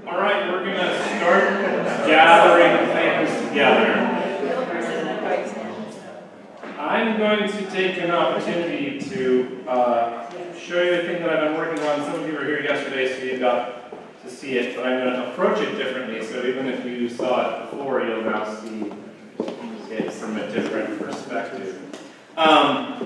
All right, we're going to start gathering things together. I'm going to take an opportunity to show you the thing that I've been working on. Some of you were here yesterday, so you got to see it, but I'm going to approach it differently. So even if you saw it before, you'll now see it from a different perspective. I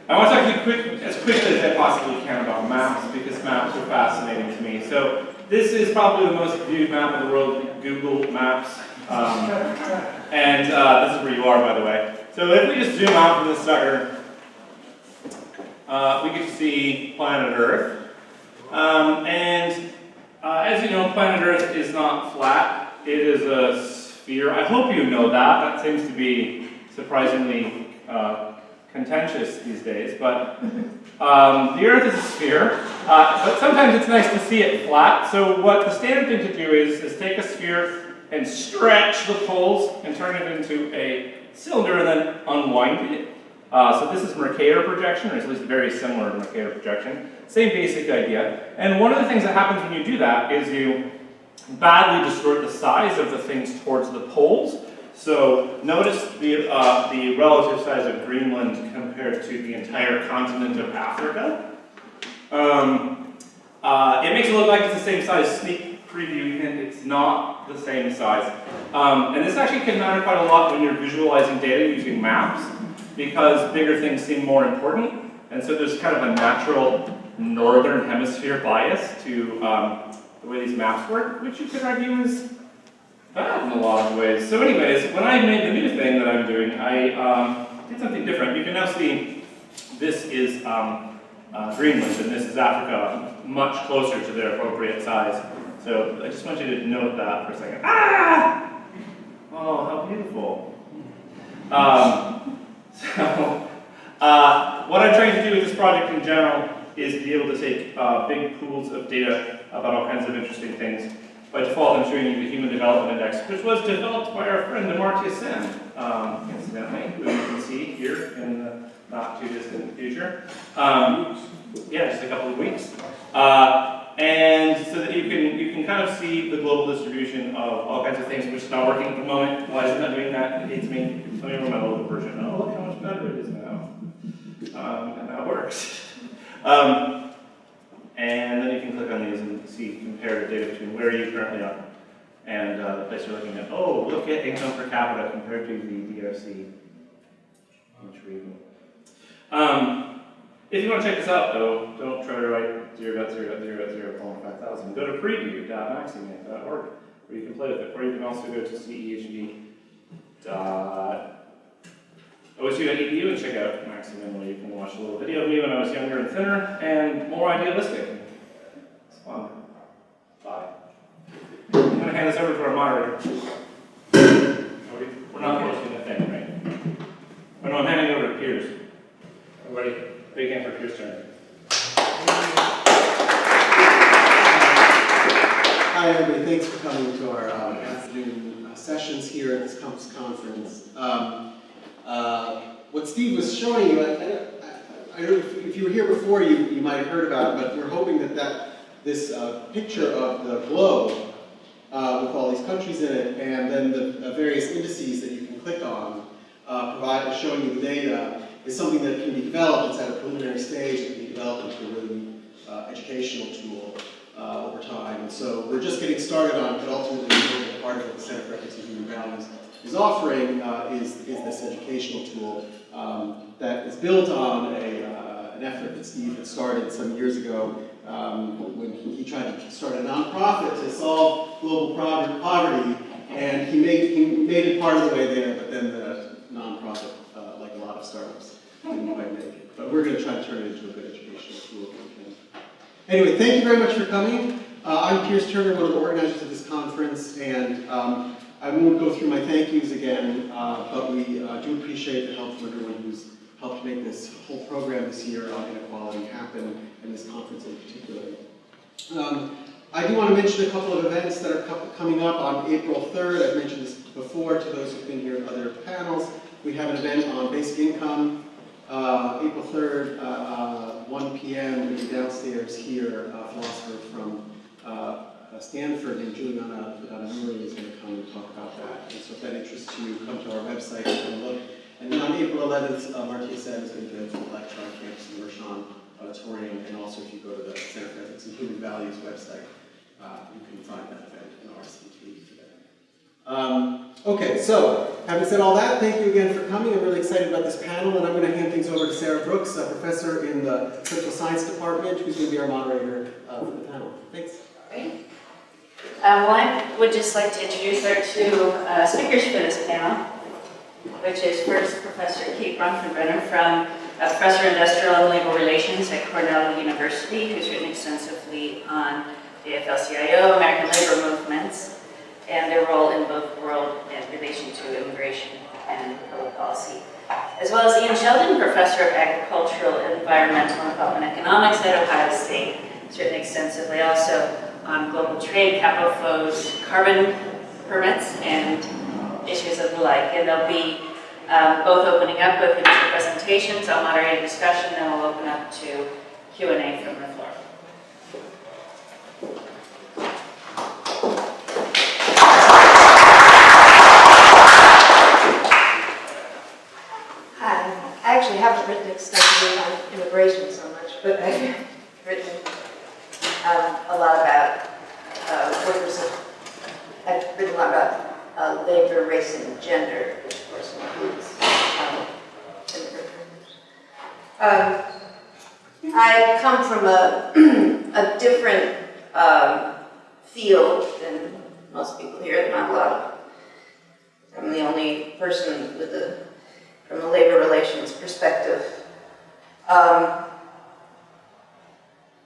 want to talk to you as quickly as I possibly can about maps, because maps are fascinating to me. So this is probably the most viewed map in the world, Google Maps. And this is where you are, by the way. So if we just zoom out from the sucker, we get to see planet Earth. As you know, planet Earth is not flat. It is a sphere. I hope you know that. That seems to be surprisingly contentious these days. But the Earth is a sphere. But sometimes it's nice to see it flat. So what the standard thing to do is take a sphere and stretch the poles and turn it into a cylinder and then unwind it. So this is Mercator projection, or at least very similar to Mercator projection. Same basic idea. And one of the things that happens when you do that is you badly distort the size of the things towards the poles. So notice the relative size of Greenland compared to the entire continent of Africa. It makes it look like it's the same size. Sneak preview hint, it's not the same size. And this actually can matter quite a lot when you're visualizing data using maps, because bigger things seem more important. And so there's kind of a natural northern hemisphere bias to the way these maps work, which you could argue is bad in a lot of ways. So anyways, when I made the new thing that I'm doing, I did something different. You can now see this is Greenland and this is Africa, much closer to their appropriate size. So I just want you to note that for a second. Ah! Oh, how beautiful. What I'm trying to do with this project in general is be able to take big pools of data about all kinds of interesting things. By default, I'm showing you the Human Development Index, which was developed by our friend Amartya Sen, incidentally, who you can see here in the not too distant future. Yeah, just a couple of weeks. And so that you can kind of see the global distribution of all kinds of things, which is not working at the moment. Why is it not doing that? It hates me. Let me run my local version. Oh, look how much better it is now. And that works. And then you can click on these and see comparative data between where you currently are and the place you're looking at. Oh, look at income per capita compared to the DRC. Intriguing. If you want to check this out, though, don't try to write 0.000,000. Go to preview.maximate.org, where you can play with it. Or you can also go to cehd.osu.edu and check out Maximum, where you can watch a little video of me when I was younger and thinner and more idealistic. It's fun. Bye. I'm going to hand this over to our moderator. We're not posting the thing, right? Oh, no, I'm handing it over to Piers. Everybody, big hand for Piers' turn. Hi, everybody. Thanks for coming to our afternoon sessions here at this COMPAS conference. What Steve was showing you, I don't know if you were here before, you might have heard about it, but we're hoping that this picture of the globe with all these countries in it, and then the various indices that you can click on, showing you the data, is something that can be developed. It's at a preliminary stage. It can be developed into a really educational tool over time. And so we're just getting started on it, but ultimately part of what the Center for Ethics and Human Values is offering is this educational tool that is built on an effort that Steve had started some years ago when he tried to start a nonprofit to solve global poverty, and he made it part of the way there, but then the nonprofit, like a lot of startups, didn't quite make it. But we're going to try to turn it into a good educational tool. Anyway, thank you very much for coming. I'm Piers Turner, one of the organizers of this conference, and I won't go through my thank yous again, but we do appreciate the help from everyone who's helped make this whole program this year on inequality happen, and this conference in particular. I do want to mention a couple of events that are coming up on April 3rd. I've mentioned this before to those who've been here in other panels. We have an event on basic income, April 3rd, 1 p.m. We're going to be downstairs here, a philosopher from Stanford named Juliana Murray is going to come and talk about that. And so if that interests you, come to our website and look. And then on April 11th, Martia said is going to give a lecture on campus in the Mershon Auditorium. And also if you go to the Center for Ethics and Human Values website, you can find that event in RCT today. Okay, so having said all that, thank you again for coming. I'm really excited about this panel, and I'm going to hand things over to Sarah Brooks, a professor in the Social Science Department, who's going to be our moderator for the panel. Thanks. Great. Well, I would just like to introduce our two speakers for this panel, which is first Professor Kate Bronfenbrenner, Professor of Industrial and Labor Relations at Cornell University, who's written extensively on the AFL-CIO, American labor movements, and their role in both world and relation to immigration and public policy. As well as Ian Sheldon, Professor of Agricultural, Environmental, and Development Economics at Ohio State. He's written extensively also on global trade, capital flows, carbon permits, and issues of the like. And they'll be both opening up with initial presentations. I'll moderate a discussion, and we'll open up to Q&A from the floor. I actually haven't written extensively on immigration so much, but I've written a lot about workers. I've written a lot about labor, race, and gender, which of course includes immigrants. I come from a different field than most people here. Not a lot of. I'm the only person with from a labor relations perspective.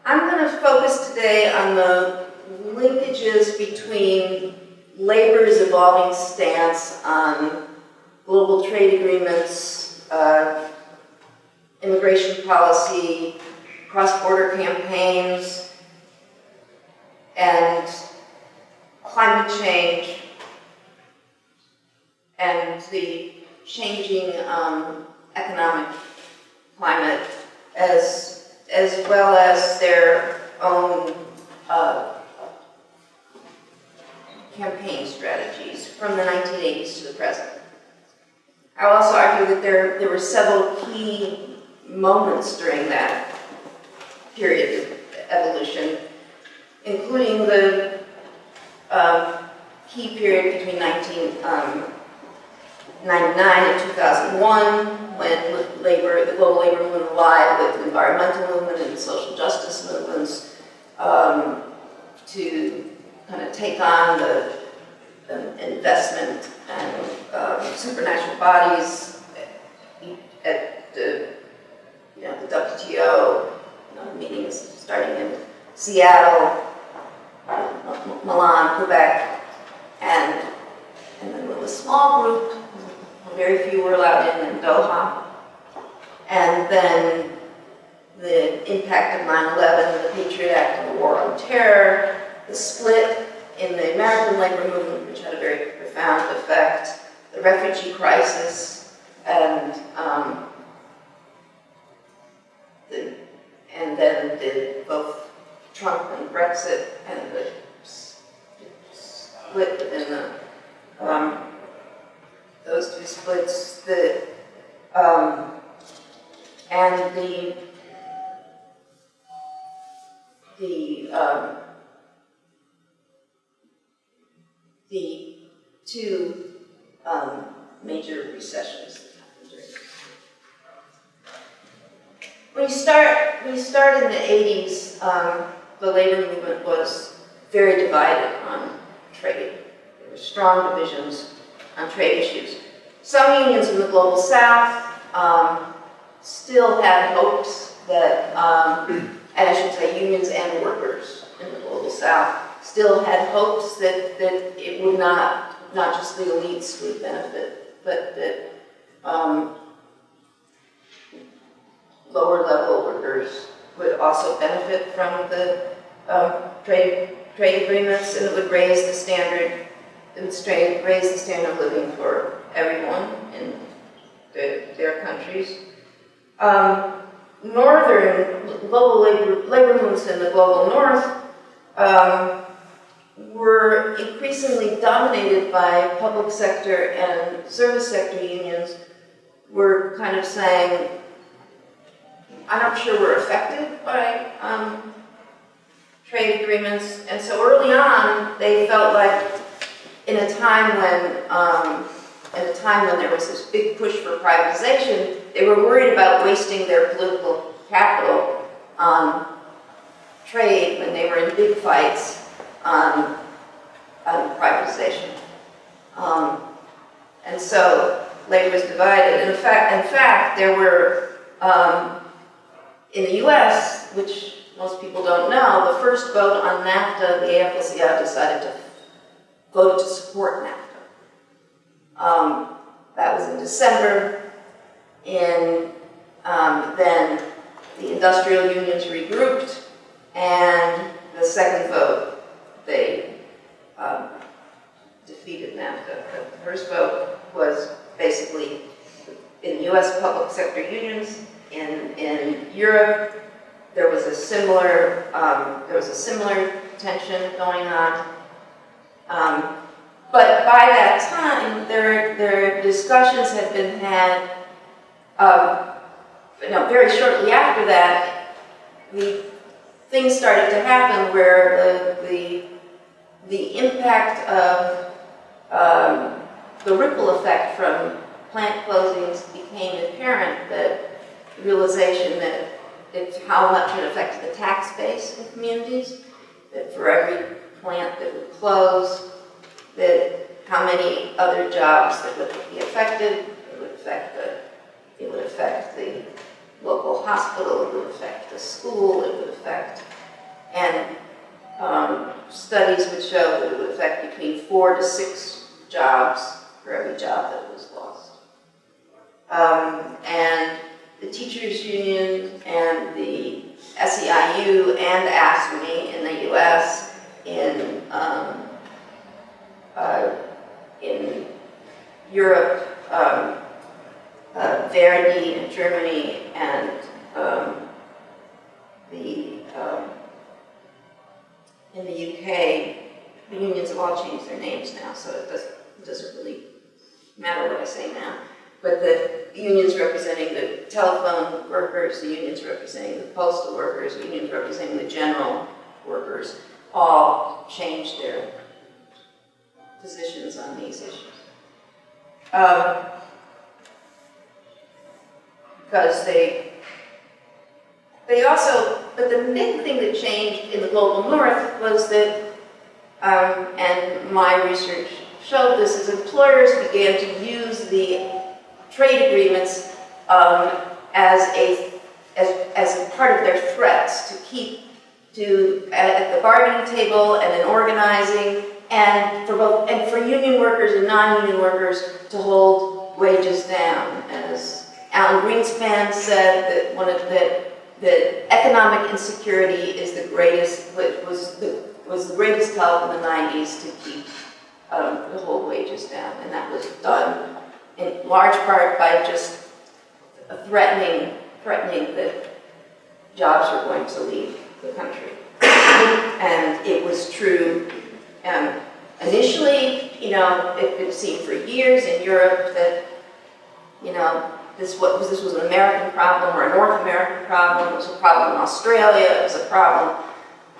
I'm going to focus today on the linkages between labor's evolving stance on global trade agreements, immigration policy, cross-border campaigns, and climate change, and the changing economic climate, as well as their own campaign strategies from the 1980s to the present. I will also argue that there were several key moments during that period of evolution, including the key period between 1999 and 2001, when the global labor movement allied with the environmental movement and social justice movements to kind of take on the investment and supranational bodies at the WTO meetings starting in Seattle, Milan, Quebec, and then with a small group, very few were allowed in Doha, and then the impact of 9/11, the Patriot Act, and the War on Terror, the split in the American labor movement, which had a very profound effect, the refugee crisis, and then both Trump and Brexit, and the split within those two splits, and the two major recessions that happened during this. When you start in the 80s, the labor movement was very divided on trade. There were strong divisions on trade issues. Some unions in the global south still had hopes that, and I should say unions and workers in the global south still had hopes that it would not just the elites would benefit, but that lower level workers would also benefit from the trade agreements, and it would raise the standard. It would raise the standard of living for everyone in their countries. Northern global labor movements in the global north were increasingly dominated by public sector and service sector unions, were kind of saying, I'm not sure we're affected by trade agreements. And so early on, they felt like in a time when there was this big push for privatization, they were worried about wasting their political capital on trade when they were in big fights on privatization. And so labor was divided. In fact, there were, in the US, which most people don't know, the first vote on NAFTA, the AFL-CIO decided to vote to support NAFTA. That was in December, and then the industrial unions regrouped, and the second vote, they defeated NAFTA. The first vote was basically in US public sector unions. In Europe, there was a similar tension going on. But by that time, their discussions had been had. Very shortly after that, things started to happen where the impact of the ripple effect from plant closings became apparent. That realization that how much it affected the tax base in communities. That for every plant that would close, that how many other jobs that would be affected. It would affect the local hospital, it would affect the school, it would affect, and studies would show that it would affect between 4 to 6 jobs for every job that was lost. And the teachers union and the SEIU and AFSCME in the US, in Europe, Verdi in Germany, and in the UK, the unions have all changed their names now, so it doesn't really matter what I say now. But the unions representing the telephone workers, the unions representing the postal workers, the unions representing the general workers, all changed their positions on these issues. Because they also, but the big thing that changed in the global north was that, and my research showed this, is employers began to use the trade agreements as a part of their threats to keep at the bargaining table and in organizing, and for union workers and non-union workers to hold wages down. As Alan Greenspan said, that economic insecurity is the greatest, was the greatest help in the 90s to keep to hold wages down, and that was done in large part by just threatening that jobs were going to leave the country. And it was true. Initially, it been seen for years in Europe that, this was an American problem or a North American problem. It was a problem in Australia. It was a problem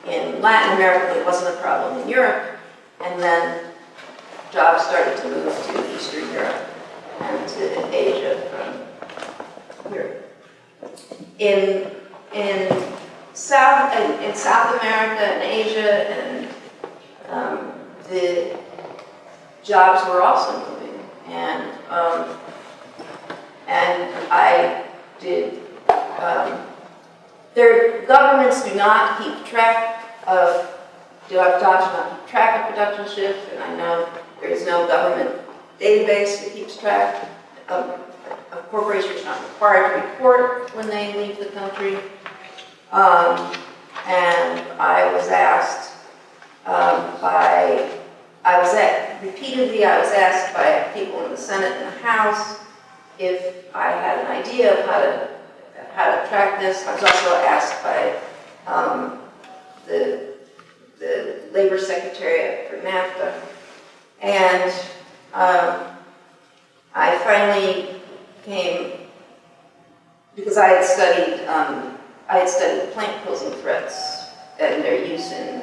in Latin America, but it wasn't a problem in Europe. And then jobs started to move to Eastern Europe and to Asia from Europe. In South America and Asia, and the jobs were also moving, and I did. Their governments do not keep track of jobs, not keep track of production shifts, and I know there is no government database that keeps track. A corporation is not required to report when they leave the country. And I was asked repeatedly I was asked by people in the Senate and the House if I had an idea of how to track this. I was also asked by the labor first secretary for NAFTA. And I finally came, because I had studied plant posing threats and their use in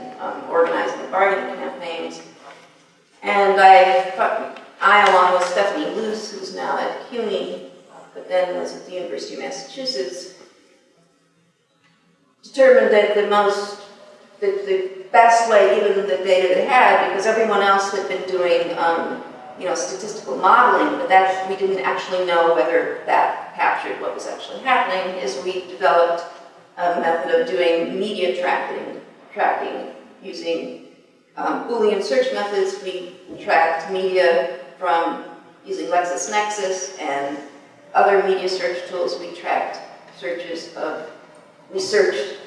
organizing bargaining campaigns. And I, along with Stephanie Luce, who's now at CUNY, but then was at the University of Massachusetts, determined that the best way, given the data they had, because everyone else had been doing, statistical modeling, but that we didn't actually know whether that captured what was actually happening, is we developed a method of doing media tracking using Boolean search methods. We tracked media from using LexisNexis and other media search tools. We tracked we searched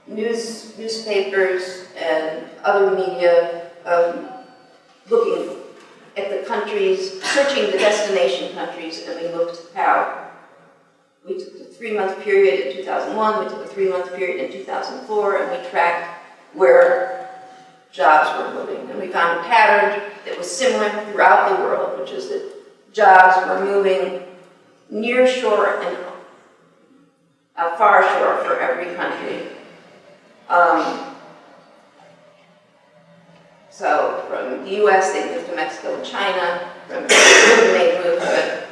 newspapers and other media, looking at the countries, searching the destination countries, and we looked how we took a 3-month period in 2001, we took a 3-month period in 2004, and we tracked where jobs were moving. And we found a pattern that was similar throughout the world, which is that jobs were moving near shore and far shore for every country. So from the US, they moved to Mexico and China. From they moved to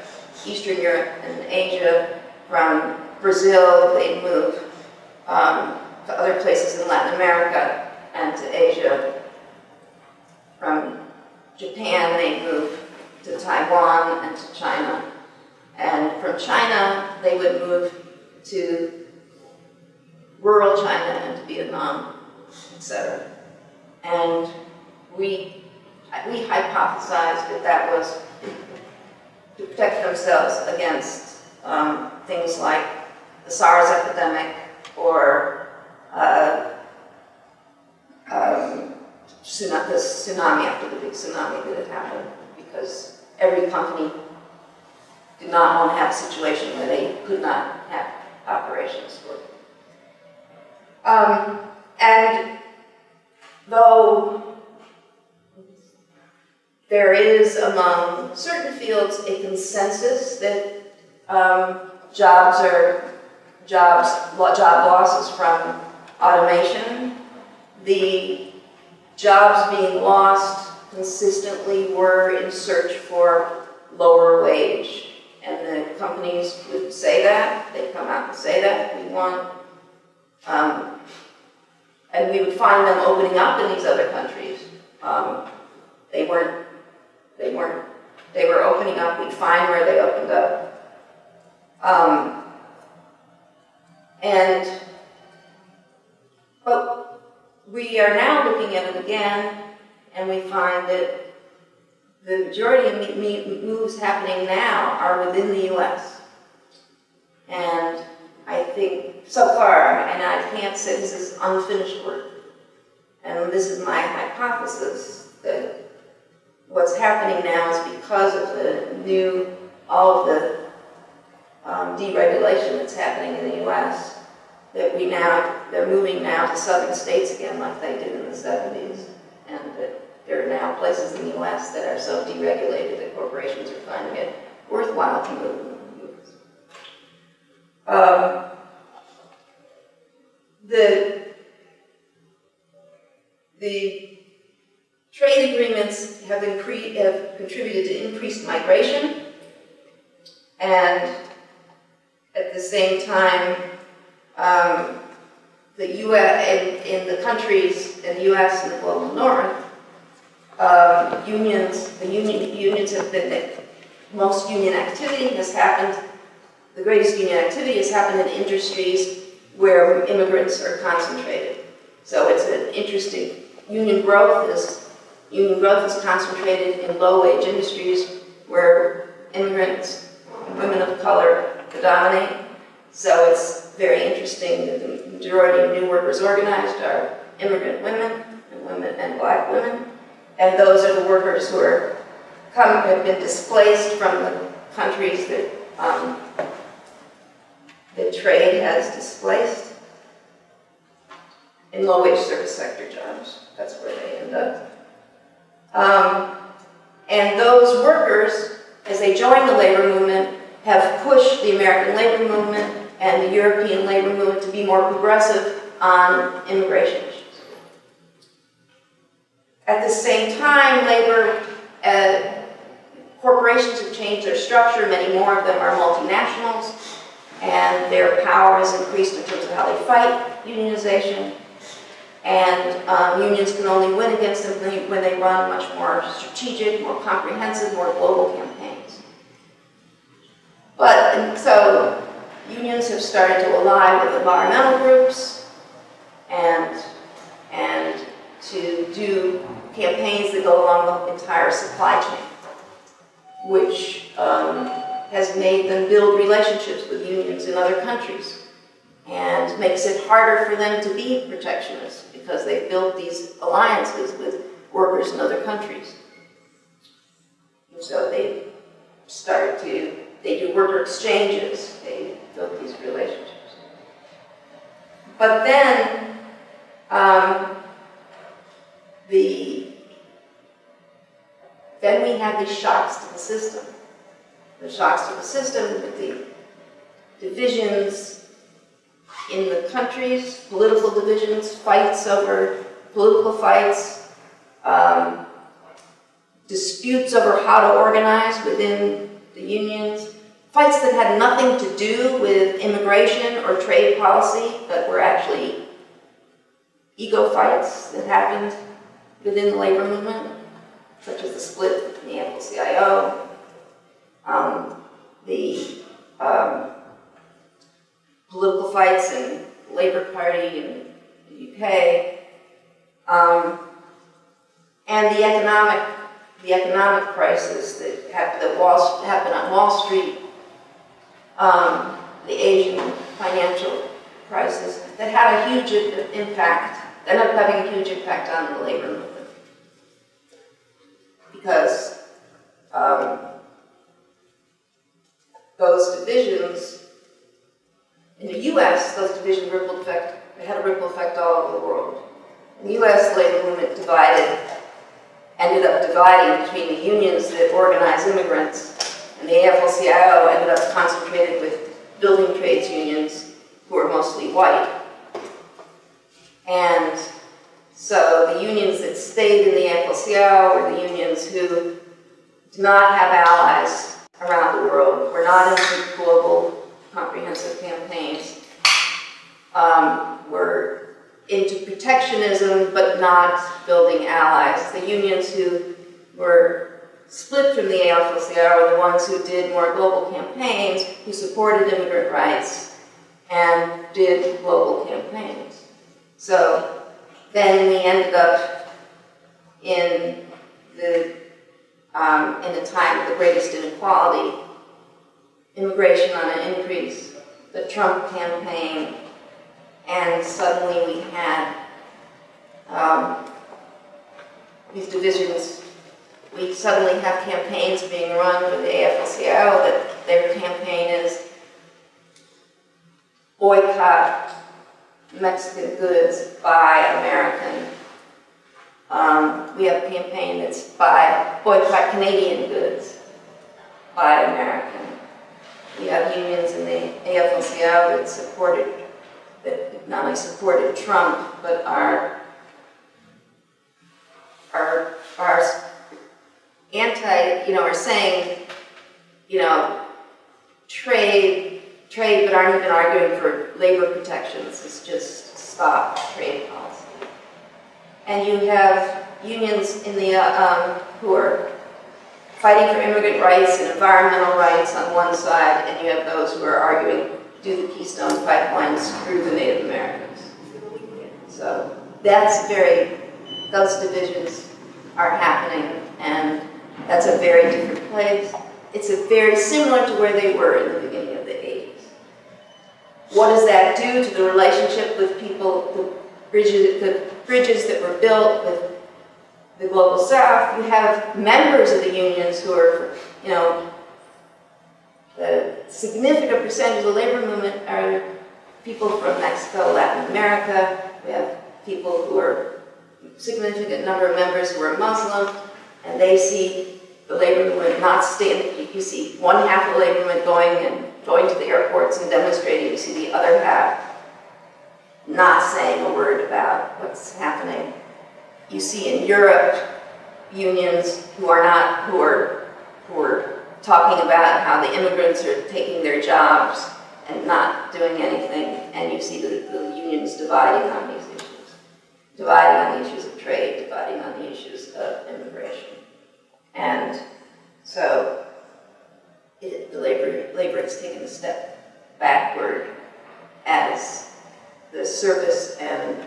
Eastern Europe and Asia. From Brazil, they moved to other places in Latin America and to Asia. From Japan, they moved to Taiwan and to China. And from China, they would move to rural China and to Vietnam, etc. And we hypothesized that was to protect themselves against things like the SARS epidemic or the tsunami after the big tsunami that had happened, because every company did not want to have a situation where they could not have operations. And though there is among certain fields a consensus that job losses from automation, the jobs being lost consistently were in search for lower wage. And the companies would say that, they'd come out and say that, we want, and we would find them opening up in these other countries. They were opening up, we'd find where they opened up. But we are now looking at it again, and we find that the majority of moves happening now are within the US. And I think, so far, and I can't say this is unfinished work, and this is my hypothesis, that what's happening now is because of all of the deregulation that's happening in the US, that they're moving now to southern states again like they did in the 70s, and that there are now places in the US that are so deregulated that corporations are finding it worthwhile to move in the US. The trade agreements have contributed to increased migration, and at the same time, the U.S. in the countries in the U.S. and the global north, unions have been, most union activity has happened, the greatest union activity has happened in industries where immigrants are concentrated. So it's an interesting, union growth is concentrated in low-wage industries where immigrants and women of color predominate. So it's very interesting that the majority of new workers organized are immigrant women and black women. And those are the workers who have been displaced from the countries that trade has displaced. in low-wage service sector jobs. That's where they end up. And those workers, as they join the labor movement, have pushed the American labor movement and the European labor movement to be more progressive on immigration issues. At the same time, corporations have changed their structure. Many more of them are multinationals, and their power has increased in terms of how they fight unionization. And unions can only win against them when they run much more strategic, more comprehensive, more global campaigns. And so unions have started to ally with environmental groups and to do campaigns that go along the entire supply chain, which has made them build relationships with unions in other countries and makes it harder for them to be protectionists because they've built these alliances with workers in other countries. And so they do worker exchanges, they build these relationships. But then, then we have these shocks to the system. The shocks to the system with the divisions in the countries, political divisions, fights over political fights, disputes over how to organize within the unions, fights that had nothing to do with immigration or trade policy, but were actually ego fights that happened within the labor movement, such as the split in the AFL-CIO, the political fights in the Labour Party in the UK, and the economic crisis that happened on Wall Street, the Asian financial crisis, that had a huge impact, ended up having a huge impact on the labor movement. Because those divisions, in the US, those divisions had a ripple effect all over the world. In the US, the labor movement ended up dividing between the unions that organize immigrants, and the AFL-CIO ended up concentrated with building trades unions who are mostly white. And so the unions that stayed in the AFL-CIO were the unions who did not have allies around the world, were not into global comprehensive campaigns, were into protectionism but not building allies. The unions who were split from the AFL-CIO were the ones who did more global campaigns, who supported immigrant rights and did global campaigns. So then we ended up in the time of the greatest inequality, immigration on an increase, the Trump campaign, and suddenly we had these divisions. We suddenly have campaigns being run with the AFL-CIO that their campaign is boycott Mexican goods, buy American. We have a campaign that's boycott Canadian goods, buy American. We have unions in the AFL-CIO that not only supported Trump, but are are saying, trade, but aren't even arguing for labor protections. It's just stop trade policy. And you have unions in the who are fighting for immigrant rights and environmental rights on one side, and you have those who are arguing do the Keystone Pipeline screw the Native Americans. So those divisions are happening, and that's a very different place. It's very similar to where they were in the beginning of the 80s. What does that do to the relationship with people, the bridges that were built with the Global South? You have members of the unions who are, the significant percentage of the labor movement are people from Mexico, Latin America. We have people who are significant number of members who are Muslim, and they see the labor movement not stand. You see one half of the labor movement going to the airports and demonstrating. You see the other half not saying a word about what's happening. You see in Europe unions who are talking about how the immigrants are taking their jobs and not doing anything, and you see the unions dividing on these issues. Dividing on the issues of trade, dividing on the issues of immigration. And so the labor has taken a step backward as the service and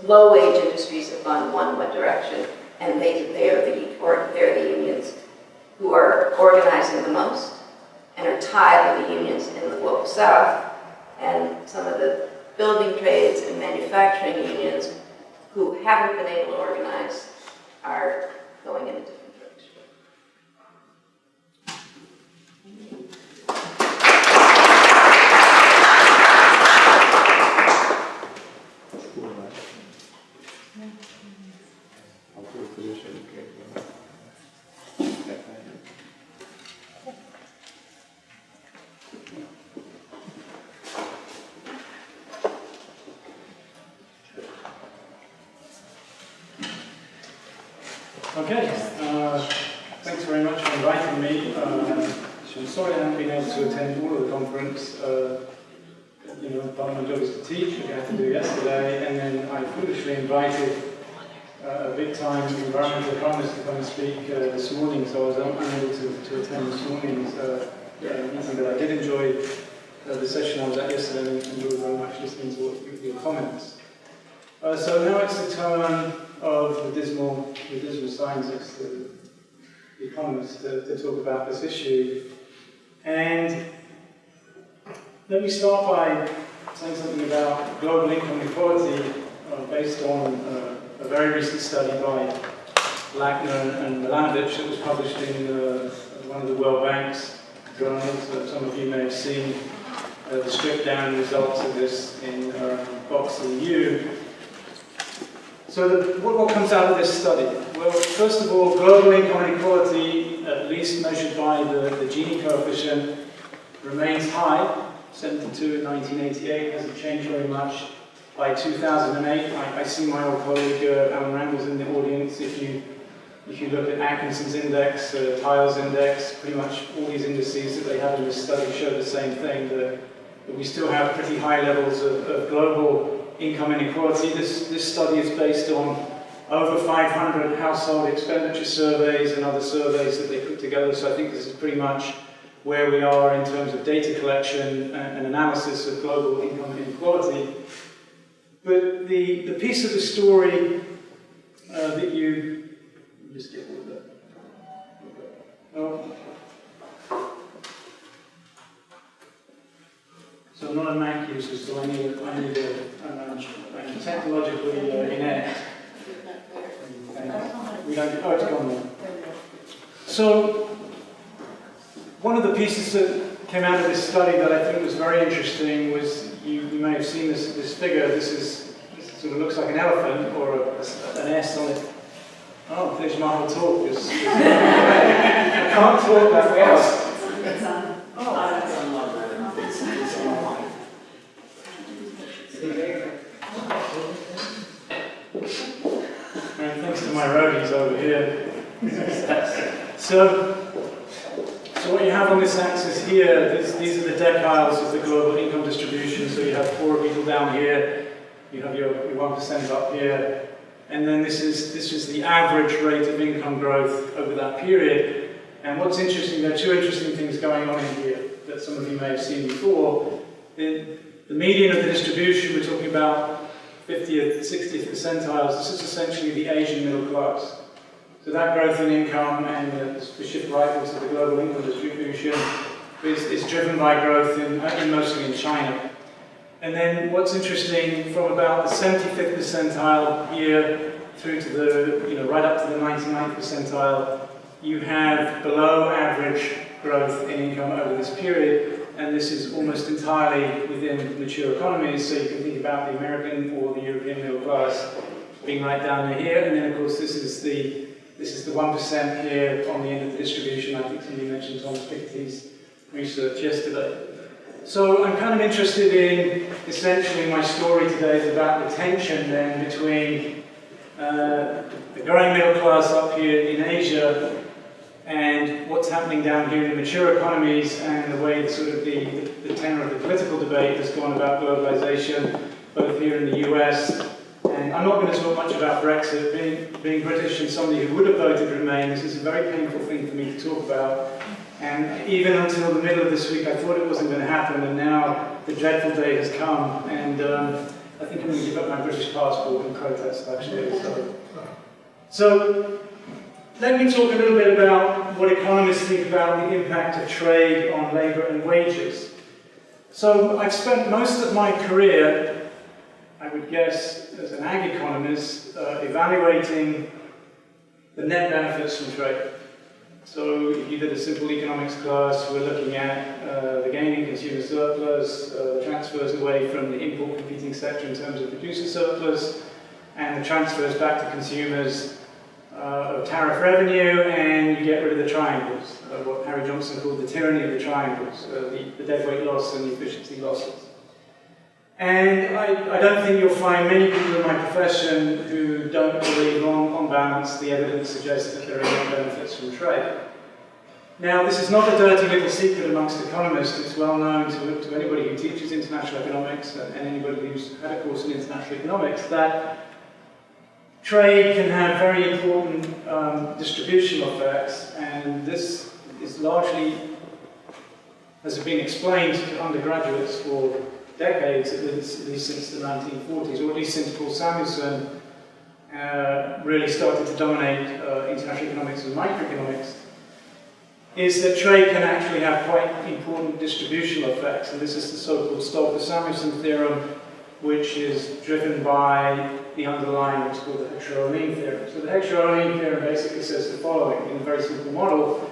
low-wage industries have gone one direction, and they're the unions who are organizing the most and are tied with the unions in the global south, and some of the building trades and manufacturing unions who haven't been able to organize are going in a different direction. Okay, thanks very much for inviting me. I'm sorry I haven't been able to attend all of the conference. Part of my job is to teach, which I had to do yesterday, and then I foolishly invited a big-time environmental economist to come and speak this morning, so I was unable to attend this morning's meeting, but I did enjoy the session I was at yesterday and enjoyed very much listening to your comments. So now it's the turn of the dismal scientist, the economist, to talk about this issue. And let me start by saying something about global income inequality based on a very recent study by Lackner and Milanovic that was published in one of the World Bank's journals. Some of you may have seen the stripped-down results of this in Box EU. So what comes out of this study? Well, first of all, global income inequality, at least measured by the Gini coefficient, remains high. 72 in 1988, hasn't changed very much. By 2008, I see my old colleague Alan Randall's in the audience. If you look at Atkinson's index, Tiles index, pretty much all these indices that they have in this study show the same thing, that we still have pretty high levels of global income inequality. This study is based on over 500 household expenditure surveys and other surveys that they put together, so I think this is pretty much where we are in terms of data collection and analysis of global income inequality. But the piece of the story that you just get rid of that. Oh. So I'm not a Mac user, so I need I'm technologically inept. We don't. Oh, it's gone there. So one of the pieces that came out of this study that I think was very interesting was you may have seen this figure. This sort of looks like an elephant or an S on it. Oh, there's my whole talk. I can't talk that fast. And thanks to my roadies over here. So what you have on this axis here, these are the deciles of the global income distribution. So you have poor people down here, you have your 1% up here, and then this is the average rate of income growth over that period. And what's interesting, there are two interesting things going on in here that some of you may have seen before. The median of the distribution, we're talking about 50th, 60th percentiles. This is essentially the Asian middle class. So that growth in income and the shift rightwards to the global income distribution is driven by growth mostly in China. And then what's interesting, from about the 75th percentile here through to the, right up to the 99th percentile, you have below average growth in income over this period. and this is almost entirely within mature economies, so you can think about the American or the European middle class being right down here, and then of course this is the 1% here on the end of the distribution. I think somebody mentioned Thomas Piketty's research yesterday. So I'm kind of interested in, essentially my story today is about the tension then between the growing middle class up here in Asia and what's happening down here in the mature economies, and the way the tenor of the political debate has gone about globalization, both here in the US. And I'm not going to talk much about Brexit. Being British and somebody who would have voted Remain, this is a very painful thing for me to talk about. And even until the middle of this week, I thought it wasn't going to happen, and now the dreadful day has come. And I think I'm going to give up my British passport in protest, actually. So let me talk a little bit about what economists think about the impact of trade on labour and wages. So I've spent most of my career, I would guess, as an ag economist, evaluating the net benefits from trade. So if you did a simple economics class, we're looking at the gain in consumer surplus, the transfers away from the import competing sector in terms of producer surplus, and the transfers back to consumers of tariff revenue, and you get rid of the triangles, what Harry Johnson called the tyranny of the triangles, the deadweight loss and the efficiency losses. And I don't think you'll find many people in my profession who don't believe, on balance, the evidence suggests that there are no benefits from trade. Now, this is not a dirty little secret amongst economists. It's well known to anybody who teaches international economics and anybody who's had a course in international economics that trade can have very important distributional effects, and this is largely, has been explained to undergraduates for decades, at least since the 1940s, or at least since Paul Samuelson really started to dominate international economics and microeconomics, is that trade can actually have quite important distributional effects. And this is the so-called Stolper-Samuelson theorem, which is driven by the underlying what's called the Hector-Ohlin theorem. So the Hector-Ohlin theorem basically says the following, in a very simple model: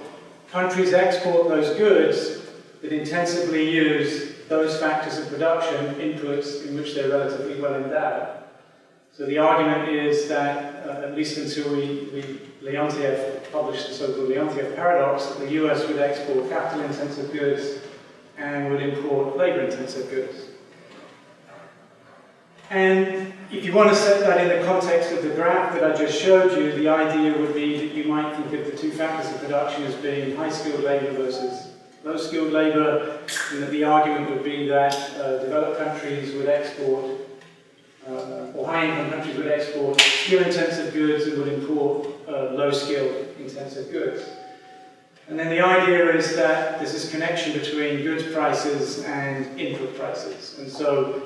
countries export those goods that intensively use those factors of production, inputs, in which they're relatively well endowed. So the argument is that, at least until Leontiev published the so-called Leontiev paradox, that the US would export capital-intensive goods and would import labor-intensive goods. And if you want to set that in the context of the graph that I just showed you, the idea would be that you might think of the two factors of production as being high-skilled labor versus low-skilled labor, and that the argument would be that developed countries would export, or high-income countries would export skill-intensive goods and would import low-skilled intensive goods. And then the idea is that there's this connection between goods prices and input prices. And so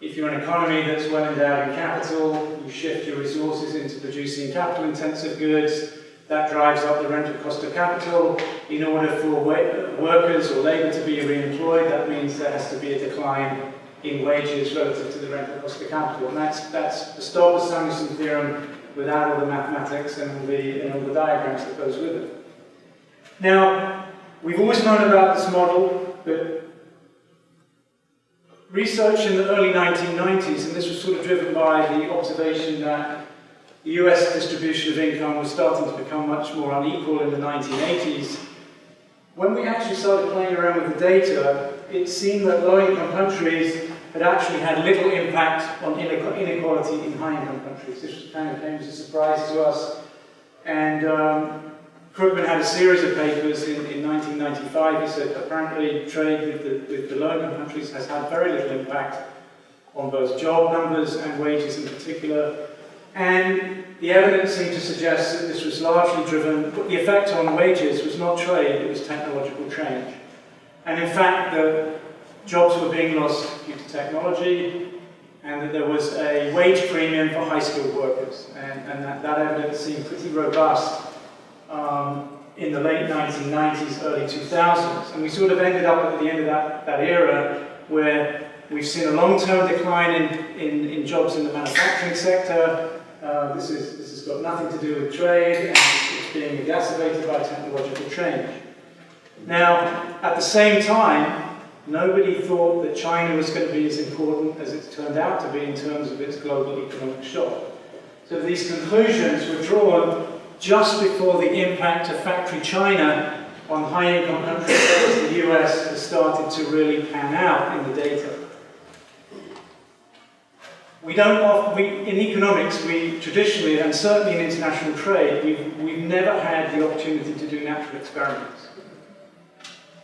if you're an economy that's well endowed in capital, you shift your resources into producing capital-intensive goods. That drives up the rental cost of capital. In order for workers or labour to be re-employed, that means there has to be a decline in wages relative to the rental cost of capital. And that's the Stolper-Samuelson theorem without all the mathematics and all the diagrams that goes with it. Now, we've always known about this model, but research in the early 1990s, and this was sort of driven by the observation that the US distribution of income was starting to become much more unequal in the 1980s. When we actually started playing around with the data, it seemed that low-income countries had actually had little impact on inequality in high-income countries. This kind of came as a surprise to us. And Krugman had a series of papers in 1995. He said apparently trade with the low-income countries has had very little impact on both job numbers and wages in particular. And the evidence seemed to suggest that this was largely driven, the effect on wages was not trade, it was technological change. And in fact, the jobs were being lost due to technology, and that there was a wage premium for high-skilled workers. And that evidence seemed pretty robust in the late 1990s, early 2000s. And we sort of ended up at the end of that era where we've seen a long-term decline in jobs in the manufacturing sector. This has got nothing to do with trade, and it's being exacerbated by technological change. Now, at the same time, nobody thought that China was going to be as important as it's turned out to be in terms of its global economic shock. So these conclusions were drawn just before the impact of factory China on high-income countries such as the US has started to really pan out in the data. In economics, we traditionally, and certainly in international trade, we've never had the opportunity to do natural experiments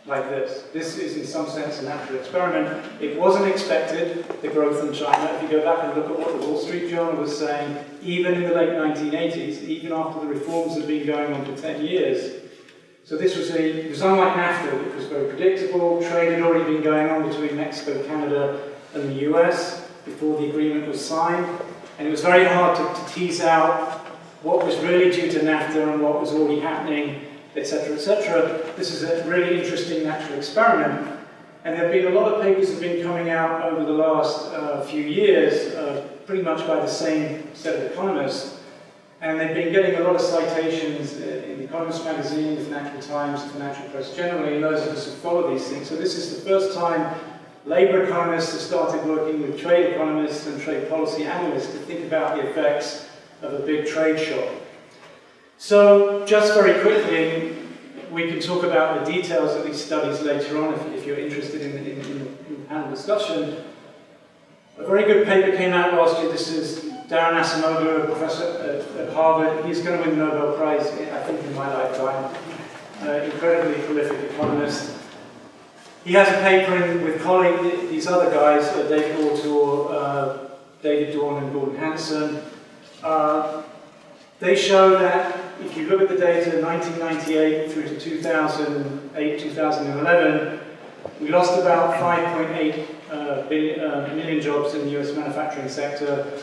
like this. This is in some sense a natural experiment. It wasn't expected, the growth in China. If you go back and look at what the Wall Street Journal was saying, even in the late 1980s, even after the reforms had been going on for 10 years. So this was it was unlike NAFTA, which was very predictable. Trade had already been going on between Mexico, Canada, and the US before the agreement was signed. And it was very hard to tease out what was really due to NAFTA and what was already happening, etc., etc. This is a really interesting natural experiment. And there have been a lot of papers that have been coming out over the last few years, pretty much by the same set of economists. And they've been getting a lot of citations in the Economist magazine, the Financial Times, the Financial Press generally, and those of us who follow these things. So this is the first time labour economists have started working with trade economists and trade policy analysts to think about the effects of a big trade shock. So just very quickly, we can talk about the details of these studies later on if you're interested in the panel discussion. A very good paper came out last year. This is Darren Acemoglu, a professor at Harvard. He's going to win the Nobel Prize, I think, in my lifetime. Incredibly prolific economist. He has a paper with colleagues, these other guys, David Autor, David Dorn, and Gordon Hanson. They show that if you look at the data 1998 through to 2008, 2011, we lost about 5.8 million jobs in the US manufacturing sector.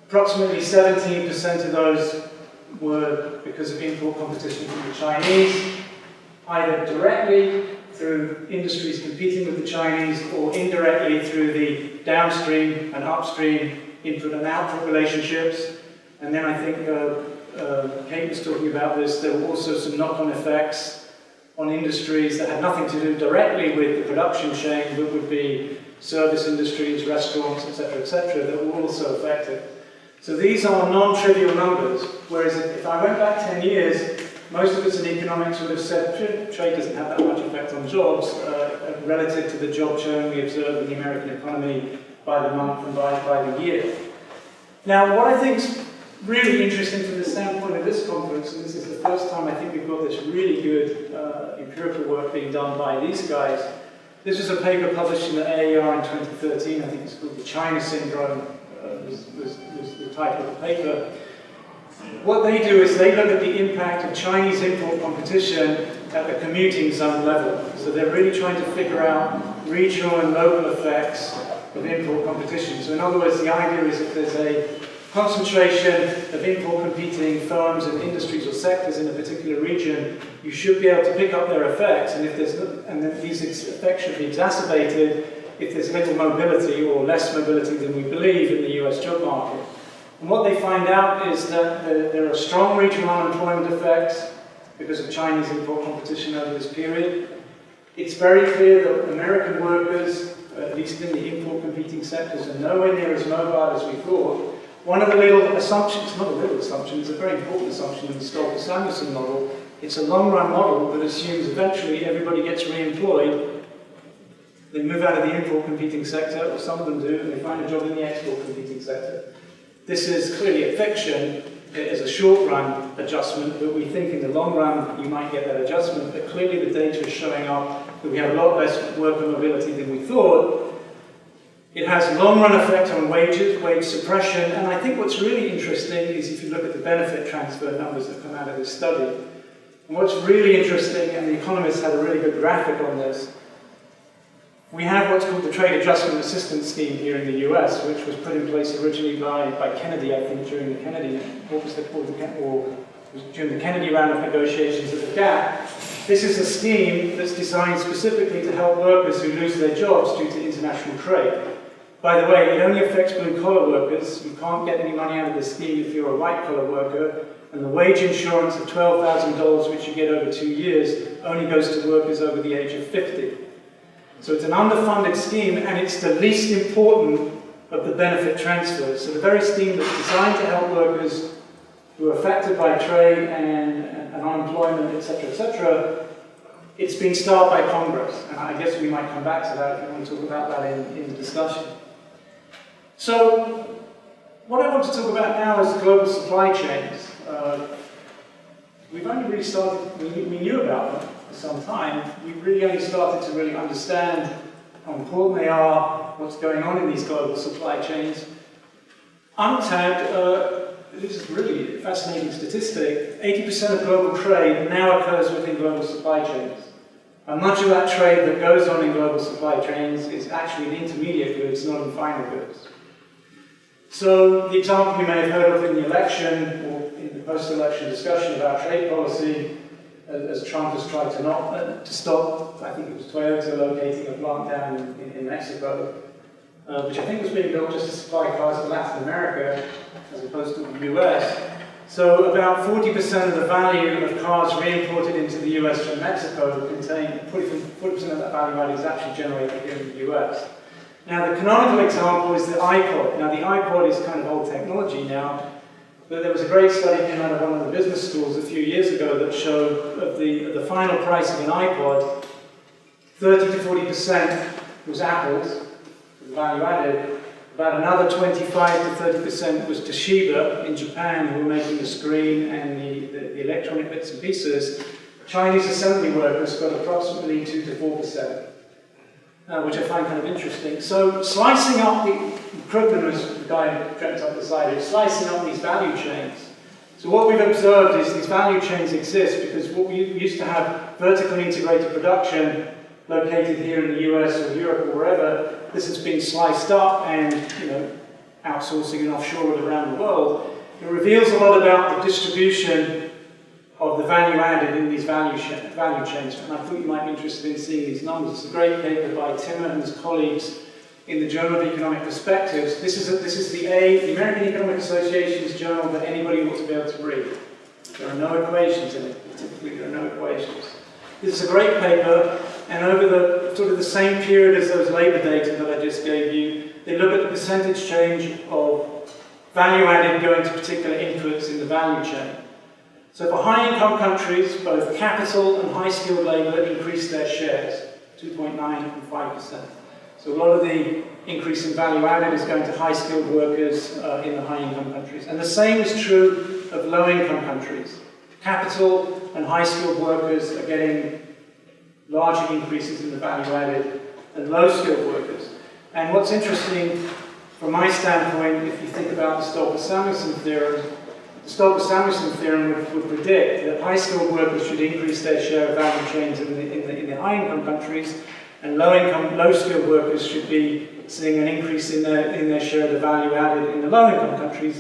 Approximately 17% of those were because of import competition from the Chinese, either directly through industries competing with the Chinese or indirectly through the downstream and upstream input and output relationships. And then I think Kate was talking about this, there were also some knock-on effects on industries that had nothing to do directly with the production chain, but would be service industries, restaurants, etc., that were also affected. So these are non-trivial numbers, whereas if I went back 10 years, most of us in economics would have said trade doesn't have that much effect on jobs relative to the job churn we observe in the American economy by the month and by the year. Now, what I think is really interesting from the standpoint of this conference, and this is the first time I think we've got this really good empirical work being done by these guys. This was a paper published in the AAR in 2013, I think it's called the China Syndrome, was the title of the paper. What they do is they look at the impact of Chinese import competition at the commuting zone level. So they're really trying to figure out regional and local effects of import competition. So in other words, the idea is if there's a concentration of import competing firms and industries or sectors in a particular region, you should be able to pick up their effects, and if there's and then these effects should be exacerbated if there's little mobility or less mobility than we believe in the US job market. And what they find out is that there are strong regional unemployment effects because of Chinese import competition over this period. It's very clear that American workers, at least in the import competing sectors, are nowhere near as mobile as we thought. One of the little assumptions, not a little assumption, it's a very important assumption in the Stolper-Samuelson model. It's a long-run model that assumes eventually everybody gets re-employed. They move out of the import competing sector, or some of them do, and they find a job in the export competing sector. This is clearly a fiction. It is a short-run adjustment, but we think in the long run you might get that adjustment. But clearly the data is showing up that we have a lot less worker mobility than we thought. It has a long-run effect on wages, wage suppression, and I think what's really interesting is if you look at the benefit transfer numbers that come out of this study. And what's really interesting, and the economists had a really good graphic on this, we have what's called the Trade Adjustment Assistance Scheme here in the US, which was put in place originally by Kennedy, I think, during the Kennedy, during the Kennedy round of negotiations at the GATT. This is a scheme that's designed specifically to help workers who lose their jobs due to international trade. By the way, it only affects blue-collar workers. You can't get any money out of this scheme if you're a white-collar worker. And the wage insurance of $12,000, which you get over 2 years, only goes to workers over the age of 50. So it's an underfunded scheme, and it's the least important of the benefit transfers. So the very scheme that's designed to help workers who are affected by trade and unemployment, etc., it's been started by Congress. And I guess we might come back to that if you want to talk about that in the discussion. So what I want to talk about now is global supply chains. We've only really started, we knew about them for some time. We really only started to really understand how important they are, what's going on in these global supply chains. UNTAD, this is really a fascinating statistic, 80% of global trade now occurs within global supply chains. And much of that trade that goes on in global supply chains is actually in intermediate goods, not in final goods. So the example you may have heard of in the election or in the post-election discussion about trade policy, as Trump has tried to stop, I think it was Toyota locating a plant down in Mexico, which I think was being built just to supply cars to Latin America as opposed to the US. So about 40% of the value of cars re-imported into the US from Mexico contain 40% of that value add is actually generated here in the US. Now the canonical example is the iPod. Now the iPod is kind of old technology now, but there was a great study came out of one of the business schools a few years ago that showed of the final price of an iPod, 30 to 40% was Apple's, the value added. About another 25 to 30% was Toshiba in Japan, who were making the screen and the electronic bits and pieces. Chinese assembly workers got approximately 2 to 4%. Which I find kind of interesting. So slicing up the problem, as the guy dreamt up the side, is slicing up these value chains. So what we've observed is these value chains exist because what we used to have vertically integrated production located here in the US or Europe or wherever, this has been sliced up and outsourcing and offshored around the world. It reveals a lot about the distribution of the value added in these value chains, and I thought you might be interested in seeing these numbers. It's a great paper by Timmer and his colleagues in the Journal of Economic Perspectives. This is the American Economic Association's journal that anybody ought to be able to read. There are no equations in it. Typically, there are no equations. This is a great paper, and over the sort of the same period as those labour data that I just gave you, they look at the percentage change of value added going to particular inputs in the value chain. So for high-income countries, both capital and high-skilled labour increase their shares, 2.9 and 5%. So a lot of the increase in value added is going to high-skilled workers in the high-income countries. And the same is true of low-income countries. Capital and high-skilled workers are getting larger increases in the value added than low-skilled workers. And what's interesting from my standpoint, if you think about the Stolper-Samuelson theorem, the Stolper-Samuelson theorem would predict that high-skilled workers should increase their share of value chains in the high-income countries, and low-skilled workers should be seeing an increase in their share of the value added in the low-income countries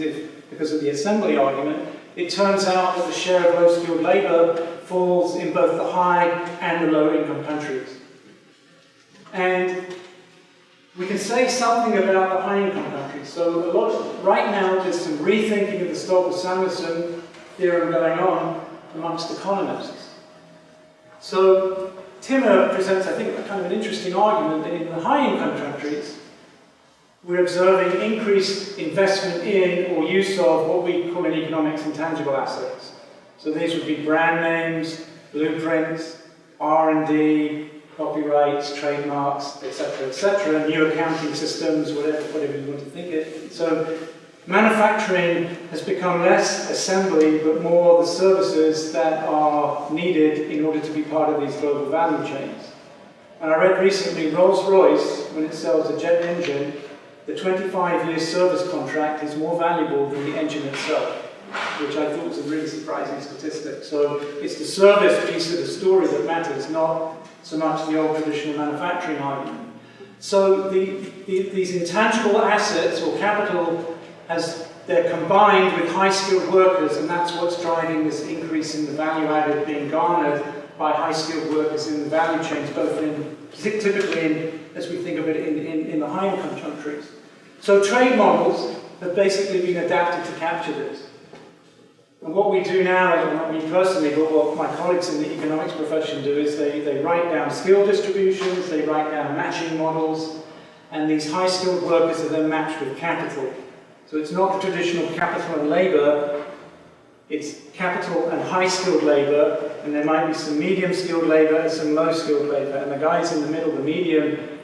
because of the assembly argument. It turns out that the share of low-skilled labour falls in both the high and the low-income countries. And we can say something about the high-income countries. So right now there's some rethinking of the Stolper-Samuelson theorem going on amongst economists. So Timmer presents, I think, a kind of an interesting argument that in the high-income countries, we're observing increased investment in or use of what we call in economics intangible assets. So these would be brand names, blueprints, R&D, copyrights, trademarks, etc., new accounting systems, whatever you want to think it. So manufacturing has become less assembly, but more the services that are needed in order to be part of these global value chains. And I read recently Rolls-Royce, when it sells a jet engine, the 25-year service contract is more valuable than the engine itself, which I thought was a really surprising statistic. So it's the service piece of the story that matters, not so much the old traditional manufacturing argument. So these intangible assets or capital, they're combined with high-skilled workers, and that's what's driving this increase in the value added being garnered by high-skilled workers in the value chains, typically as we think of it, in the high-income countries. So trade models have basically been adapted to capture this. And what we do now, and not me personally, but what my colleagues in the economics profession do, is they write down skill distributions, they write down matching models, and these high-skilled workers are then matched with capital. So it's not the traditional capital and labour, it's capital and high-skilled labour, and there might be some medium-skilled labour and some low-skilled labour. And the guys in the middle, the medium,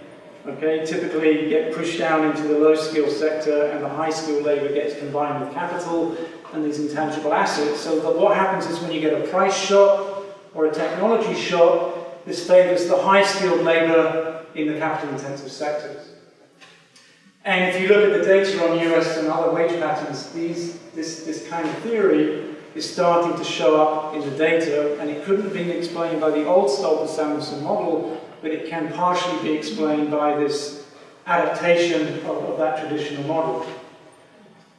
okay, typically get pushed down into the low-skilled sector, and the high-skilled labour gets combined with capital and these intangible assets. So that what happens is when you get a price shock or a technology shock, this favours the high-skilled labour in the capital-intensive sectors. And if you look at the data on US and other wage patterns, this kind of theory is starting to show up in the data, and it couldn't have been explained by the old Stolper-Samuelson model, but it can partially be explained by this adaptation of that traditional model.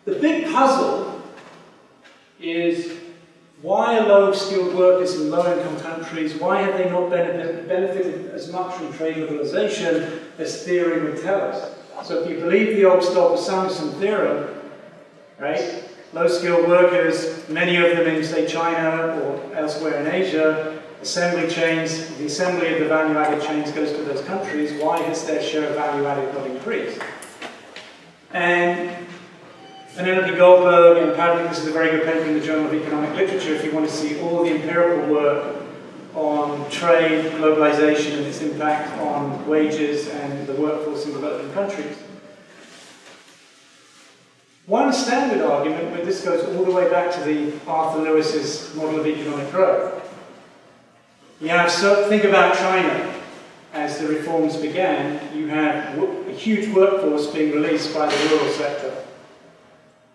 The big puzzle is, why are low-skilled workers in low-income countries, why have they not benefited as much from trade liberalization as theory would tell us? So if you believe the old Stolper-Samuelson theorem, right, low-skilled workers, many of them in, say, China or elsewhere in Asia, assembly chains, the assembly of the value-added chains goes to those countries, why has their share of value-added not increased? And Penelope Goldberg and Padley, this is a very good paper in the Journal of Economic Literature if you want to see all the empirical work on trade, globalization and its impact on wages and the workforce in developing countries. One standard argument, but this goes all the way back to the Arthur Lewis's model of economic growth. You have, so think about China. As the reforms began, you have a huge workforce being released by the rural sector.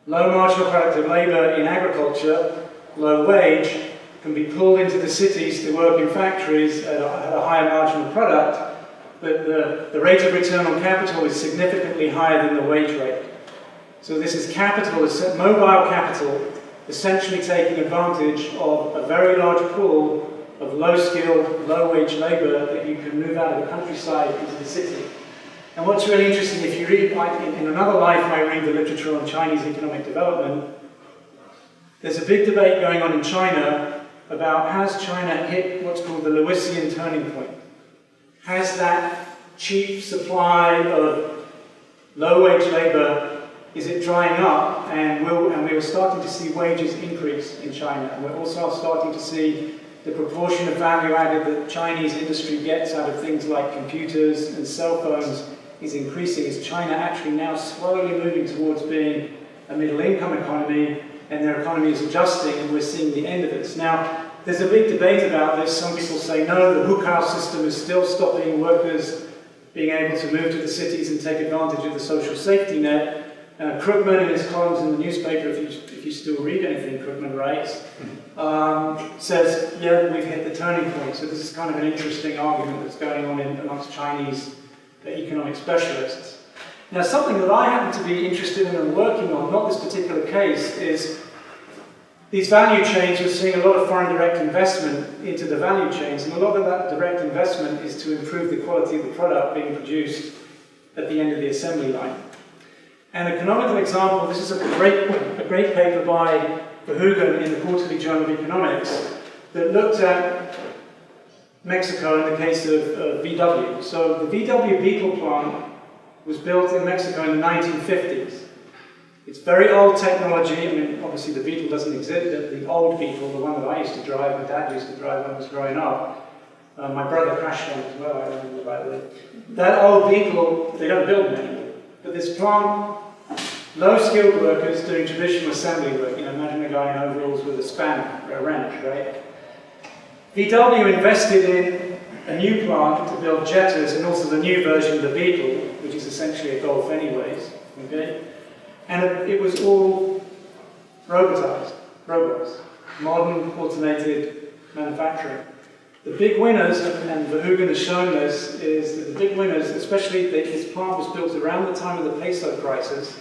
Low marginal productive labour in agriculture, low wage, can be pulled into the cities to work in factories at a higher marginal product, but the rate of return on capital is significantly higher than the wage rate. So this is capital, mobile capital, essentially taking advantage of a very large pool of low-skilled, low-wage labour that you can move out of the countryside into the city. And what's really interesting, if you read, in another life I read the literature on Chinese economic development, there's a big debate going on in China about, has China hit what's called the Lewisian turning point? Has that cheap supply of low-wage labour, is it drying up? And we are starting to see wages increase in China. And we're also starting to see the proportion of value added that Chinese industry gets out of things like computers and cell phones is increasing, as China actually now slowly moving towards being a middle-income economy, and their economy is adjusting, and we're seeing the end of this. Now, there's a big debate about this. Some people say, no, the Hukou system is still stopping workers being able to move to the cities and take advantage of the social safety net. Krugman, in his columns in the newspaper, if you still read anything Krugman writes, says, yeah, we've hit the turning point. So this is kind of an interesting argument that's going on amongst Chinese economic specialists. Now, something that I happen to be interested in and working on, not this particular case, is these value chains. We're seeing a lot of foreign direct investment into the value chains, and a lot of that direct investment is to improve the quality of the product being produced at the end of the assembly line. An economical example, this is a great paper by Verhoeven in the Quarterly Journal of Economics that looked at Mexico in the case of VW. So the VW Beetle plant was built in Mexico in the 1950s. It's very old technology. I mean, obviously the Beetle doesn't exist. The old Beetle, the one that I used to drive, my dad used to drive when I was growing up. My brother crashed on it as well, I remember, by the way. That old Beetle, they don't build them anymore. But this plant, low-skilled workers doing traditional assembly work. You know, imagine a guy in overalls with a spanner or a wrench, right? VW invested in a new plant to build Jettas and also the new version of the Beetle, which is essentially a Golf anyways, okay? And it was all robotized, robots, modern automated manufacturing. The big winners, and Verhoeven has shown this, is that the big winners, especially this plant was built around the time of the peso crisis.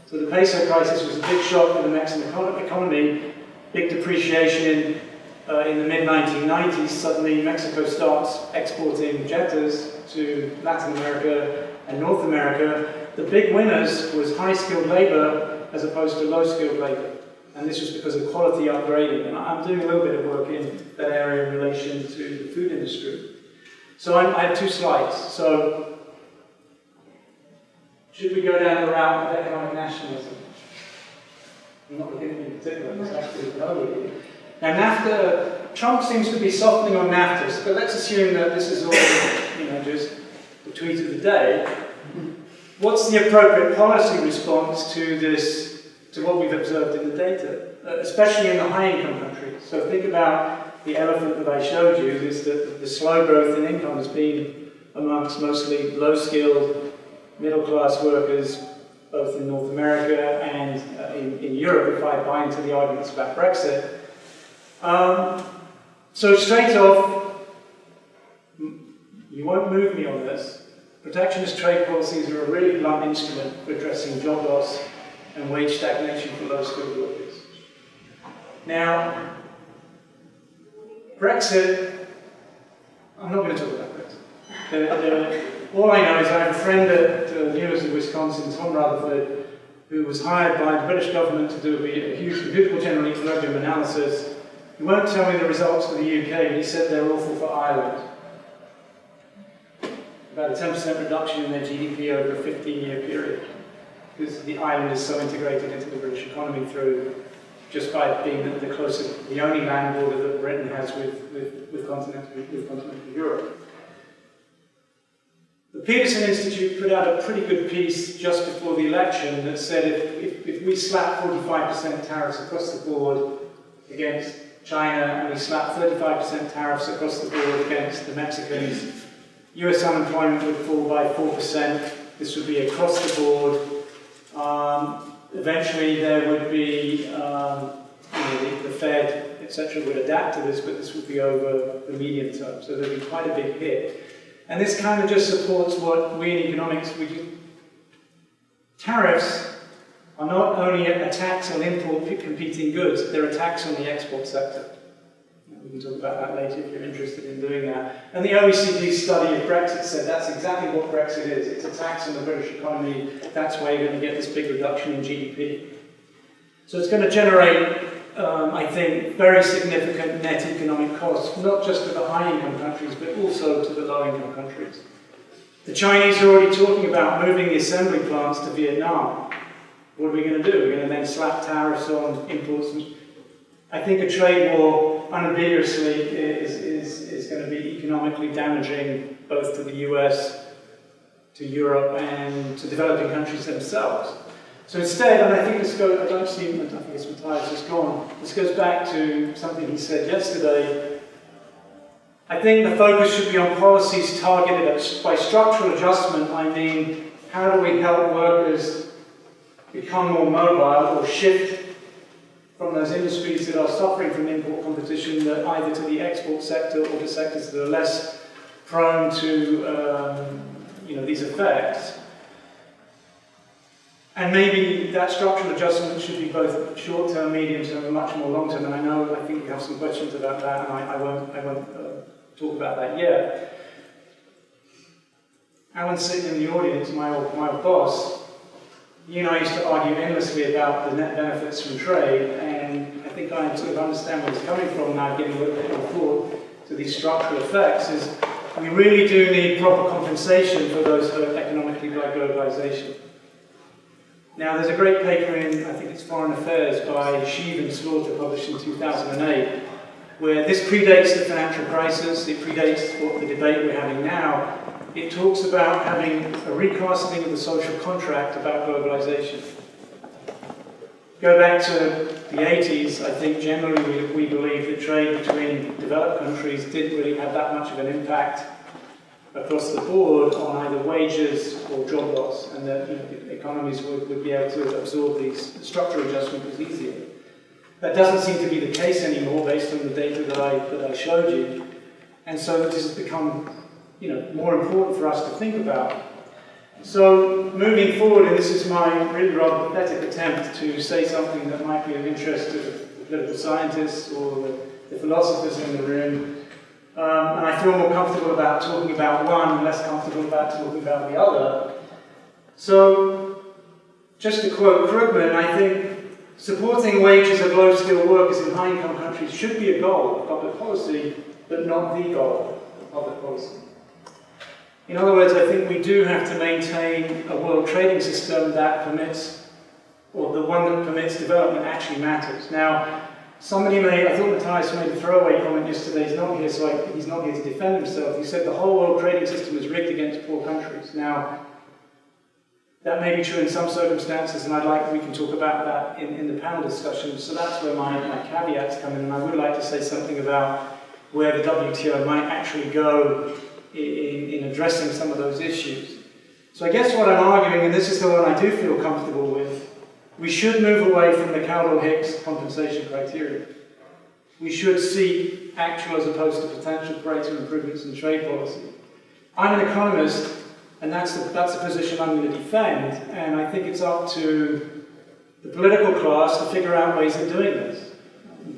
So the peso crisis was a big shock for the Mexican economy, big depreciation in the mid-1990s. Suddenly Mexico starts exporting Jettas to Latin America and North America. The big winners was high-skilled labor as opposed to low-skilled labor. And this was because of quality upgrading. And I'm doing a little bit of work in that area in relation to the food industry. So I have 2 slides. So should we go down the route of economic nationalism? I'm not looking at you in particular, it's actually an overview. Now NAFTA, Trump seems to be softening on NAFTA, but let's assume that this is all, just the tweet of the day. What's the appropriate policy response to this, to what we've observed in the data, especially in the high-income countries? So think about the elephant that I showed you, is that the slow growth in income has been amongst mostly low-skilled, middle-class workers, both in North America and in Europe, if I buy into the arguments about Brexit. So straight off, you won't move me on this. Protectionist trade policies are a really blunt instrument for addressing job loss and wage stagnation for low-skilled workers. Now, Brexit, I'm not going to talk about Brexit. All I know is I have a friend at the University of Wisconsin, Tom Rutherford, who was hired by the British government to do a huge beautiful general equilibrium analysis. He won't tell me the results for the UK, but he said they're awful for Ireland. About a 10% reduction in their GDP over a 15-year period, because the island is so integrated into the British economy through just by being the closest, the only land border that Britain has with continental Europe. The Peterson Institute put out a pretty good piece just before the election that said if we slap 45% tariffs across the board against China and we slap 35% tariffs across the board against the Mexicans, US unemployment would fall by 4%. This would be across the board. Eventually there would be, the Fed, etc. would adapt to this, but this would be over the medium term. So there'd be quite a big hit. And this kind of just supports what we in economics would do. Tariffs are not only a tax on import competing goods, they're a tax on the export sector. We can talk about that later if you're interested in doing that. And the OECD study of Brexit said that's exactly what Brexit is. It's a tax on the British economy. That's why you're going to get this big reduction in GDP. So it's going to generate, I think, very significant net economic costs, not just to the high-income countries, but also to the low-income countries. The Chinese are already talking about moving the assembly plants to Vietnam. What are we going to do? We're going to then slap tariffs on imports. I think a trade war, unambiguously, is going to be economically damaging both to the US, to Europe, and to developing countries themselves. So instead, and I think this goes, I think it's Matthias has gone, this goes back to something he said yesterday. I think the focus should be on policies targeted at, by structural adjustment, I mean, how do we help workers become more mobile or shift from those industries that are suffering from import competition that either to the export sector or to sectors that are less prone to these effects. And maybe that structural adjustment should be both short-term, medium-term, and much more long-term. And I think you have some questions about that, and I won't talk about that yet. Alan sitting in the audience, my old boss, he and I used to argue endlessly about the net benefits from trade, and I think I sort of understand where he's coming from now, giving a little bit more thought to these structural effects, is we really do need proper compensation for those hurt economically by globalization. Now, there's a great paper in, I think it's Foreign Affairs, by Sheev and Slaughter, published in 2008, where this predates the financial crisis, it predates what the debate we're having now. It talks about having a recasting of the social contract about globalization. Go back to the 80s, I think generally we believe that trade between developed countries didn't really have that much of an impact across the board on either wages or job loss, and that economies would be able to absorb these structural adjustments easier. That doesn't seem to be the case anymore based on the data that I showed you, and so this has become more important for us to think about. So moving forward, and this is my really rather pathetic attempt to say something that might be of interest to the political scientists or the philosophers in the room, and I feel more comfortable about talking about one and less comfortable about talking about the other. So, just to quote Krugman, I think supporting wages of low-skilled workers in high-income countries should be a goal of public policy, but not the goal of public policy. In other words, I think we do have to maintain a world trading system that permits, or the one that permits development actually matters. Now, I thought Matthias made a throwaway comment yesterday, he's not here, he's not here to defend himself. He said the whole world trading system is rigged against poor countries. Now, that may be true in some circumstances, and we can talk about that in the panel discussion, so that's where my caveats come in, and I would like to say something about where the WTO might actually go in addressing some of those issues. So I guess what I'm arguing, and this is the one I do feel comfortable with, we should move away from the Caldwell-Hicks compensation criteria. We should seek actual as opposed to potential greater improvements in trade policy. I'm an economist, and that's the position I'm going to defend, and I think it's up to the political class to figure out ways of doing this.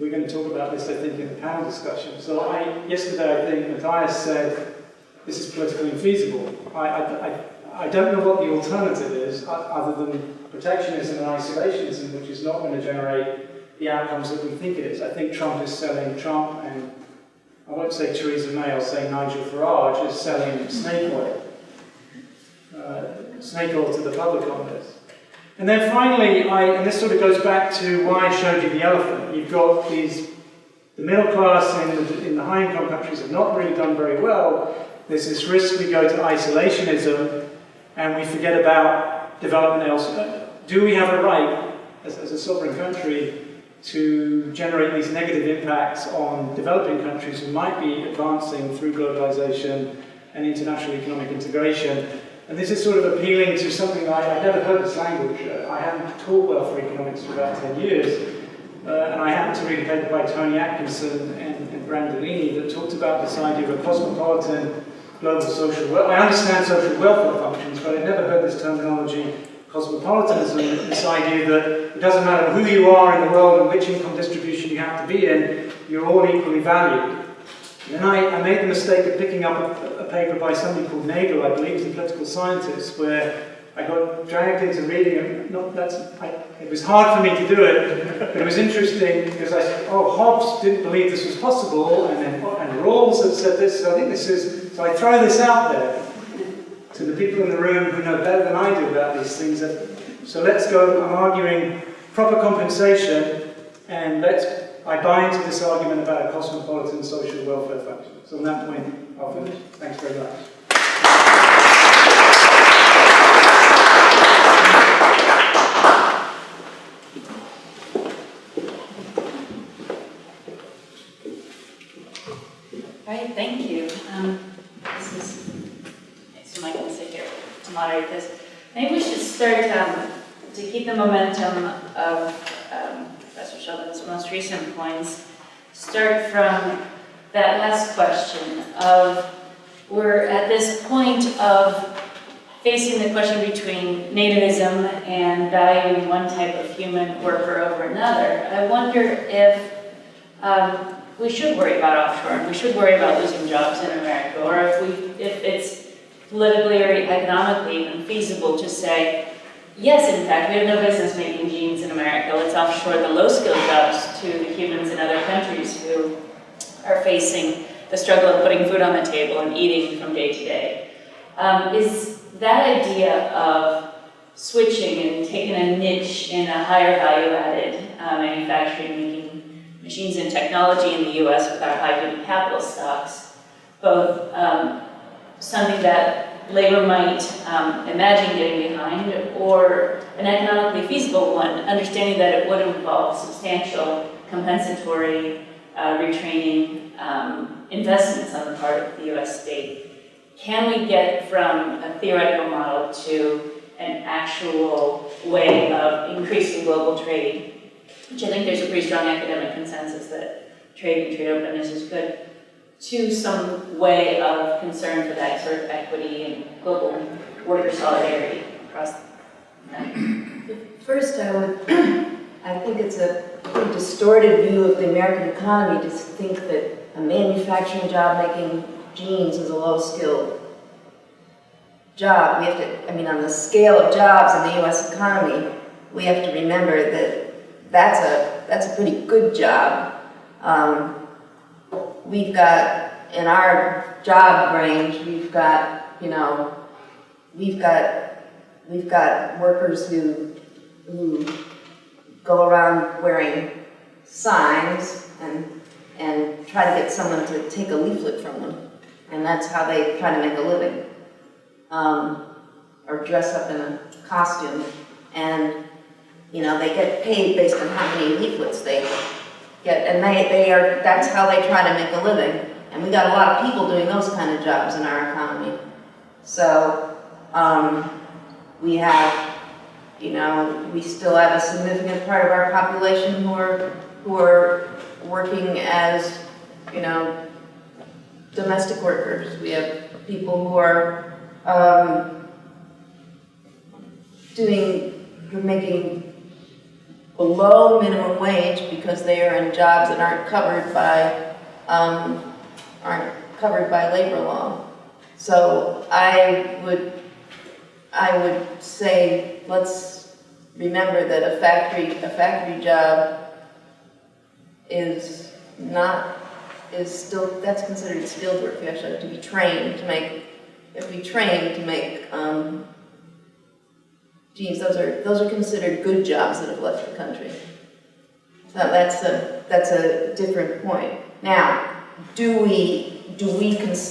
We're going to talk about this, I think, in the panel discussion. So yesterday, I think Matthias said, this is politically infeasible. I don't know what the alternative is, other than protectionism and isolationism, which is not going to generate the outcomes that we think it is. I think Trump, and I won't say Theresa May, I'll say Nigel Farage, is selling snake oil. Snake oil to the public on this. And then finally, and this sort of goes back to why I showed you the elephant. You've got the middle class in the high-income countries have not really done very well. There's this risk we go to isolationism, and we forget about development elsewhere. Do we have a right, as a sovereign country, to generate these negative impacts on developing countries who might be advancing through globalization and international economic integration? And this is sort of appealing to something I've never heard this language. I haven't taught welfare economics for about 10 years. And I happened to read a paper by Tony Atkinson and Brandolini that talked about this idea of a cosmopolitan global social welfare. I understand social welfare functions, but I've never heard this terminology, cosmopolitanism, this idea that it doesn't matter who you are in the world and which income distribution you have to be in, you're all equally valued. And then I made the mistake of picking up a paper by somebody called Nagel, I believe, he's a political scientist, where I got dragged into reading it. It was hard for me to do it, but it was interesting because I said, oh, Hobbes didn't believe this was possible, and Rawls had said this, so I think this is, so I throw this out there to the people in the room who know better than I do about these things. So let's go, I'm arguing proper compensation, and I buy into this argument about a cosmopolitan social welfare function. So on that point, I'll finish. Thanks very much. All right, thank you. So Mike can sit here to moderate this. Maybe we should start to keep the momentum of Professor Sheldon's most recent points. Start from that last question of, we're at this point of facing the question between nativism and valuing one type of human worker over another. I wonder if we should worry about offshore, and we should worry about losing jobs in America, or if it's politically or economically even feasible to say, yes, in fact, we have no business making jeans in America. Let's offshore the low-skilled jobs to the humans in other countries who are facing the struggle of putting food on the table and eating from day to day. Is that idea of switching and taking a niche in a higher value-added manufacturing, making machines and technology in the US with our high human capital stocks, both something that labor might imagine getting behind, or an economically feasible one, understanding that it would involve substantial compensatory retraining investments on the part of the US state? Can we get from a theoretical model to an actual way of increasing global trade, which I think there's a pretty strong academic consensus that trade and trade openness is good, to some way of concern for that sort of equity and global worker solidarity across the First, I think it's a pretty distorted view of the American economy to think that a manufacturing job making jeans is a low-skilled job. We have to, on the scale of jobs in the US economy, we have to remember that that's a pretty good job. We've got, in our job range, we've got, you know, we've got workers who go around wearing signs and try to get someone to take a leaflet from them. And that's how they try to make a living. Or dress up in a costume. And, you know, they get paid based on how many leaflets they get. And that's how they try to make a living. And we got a lot of people doing those kind of jobs in our economy. So, we have, you know, we still have a significant part of our population who are working as, you know, domestic workers. We have people who are making below minimum wage because they are in jobs that aren't covered by labor law. So I would say, let's remember that a factory job is still, that's considered skilled work. You actually have to be trained to make, geez, those are considered good jobs that have left the country. So that's a different point. Now,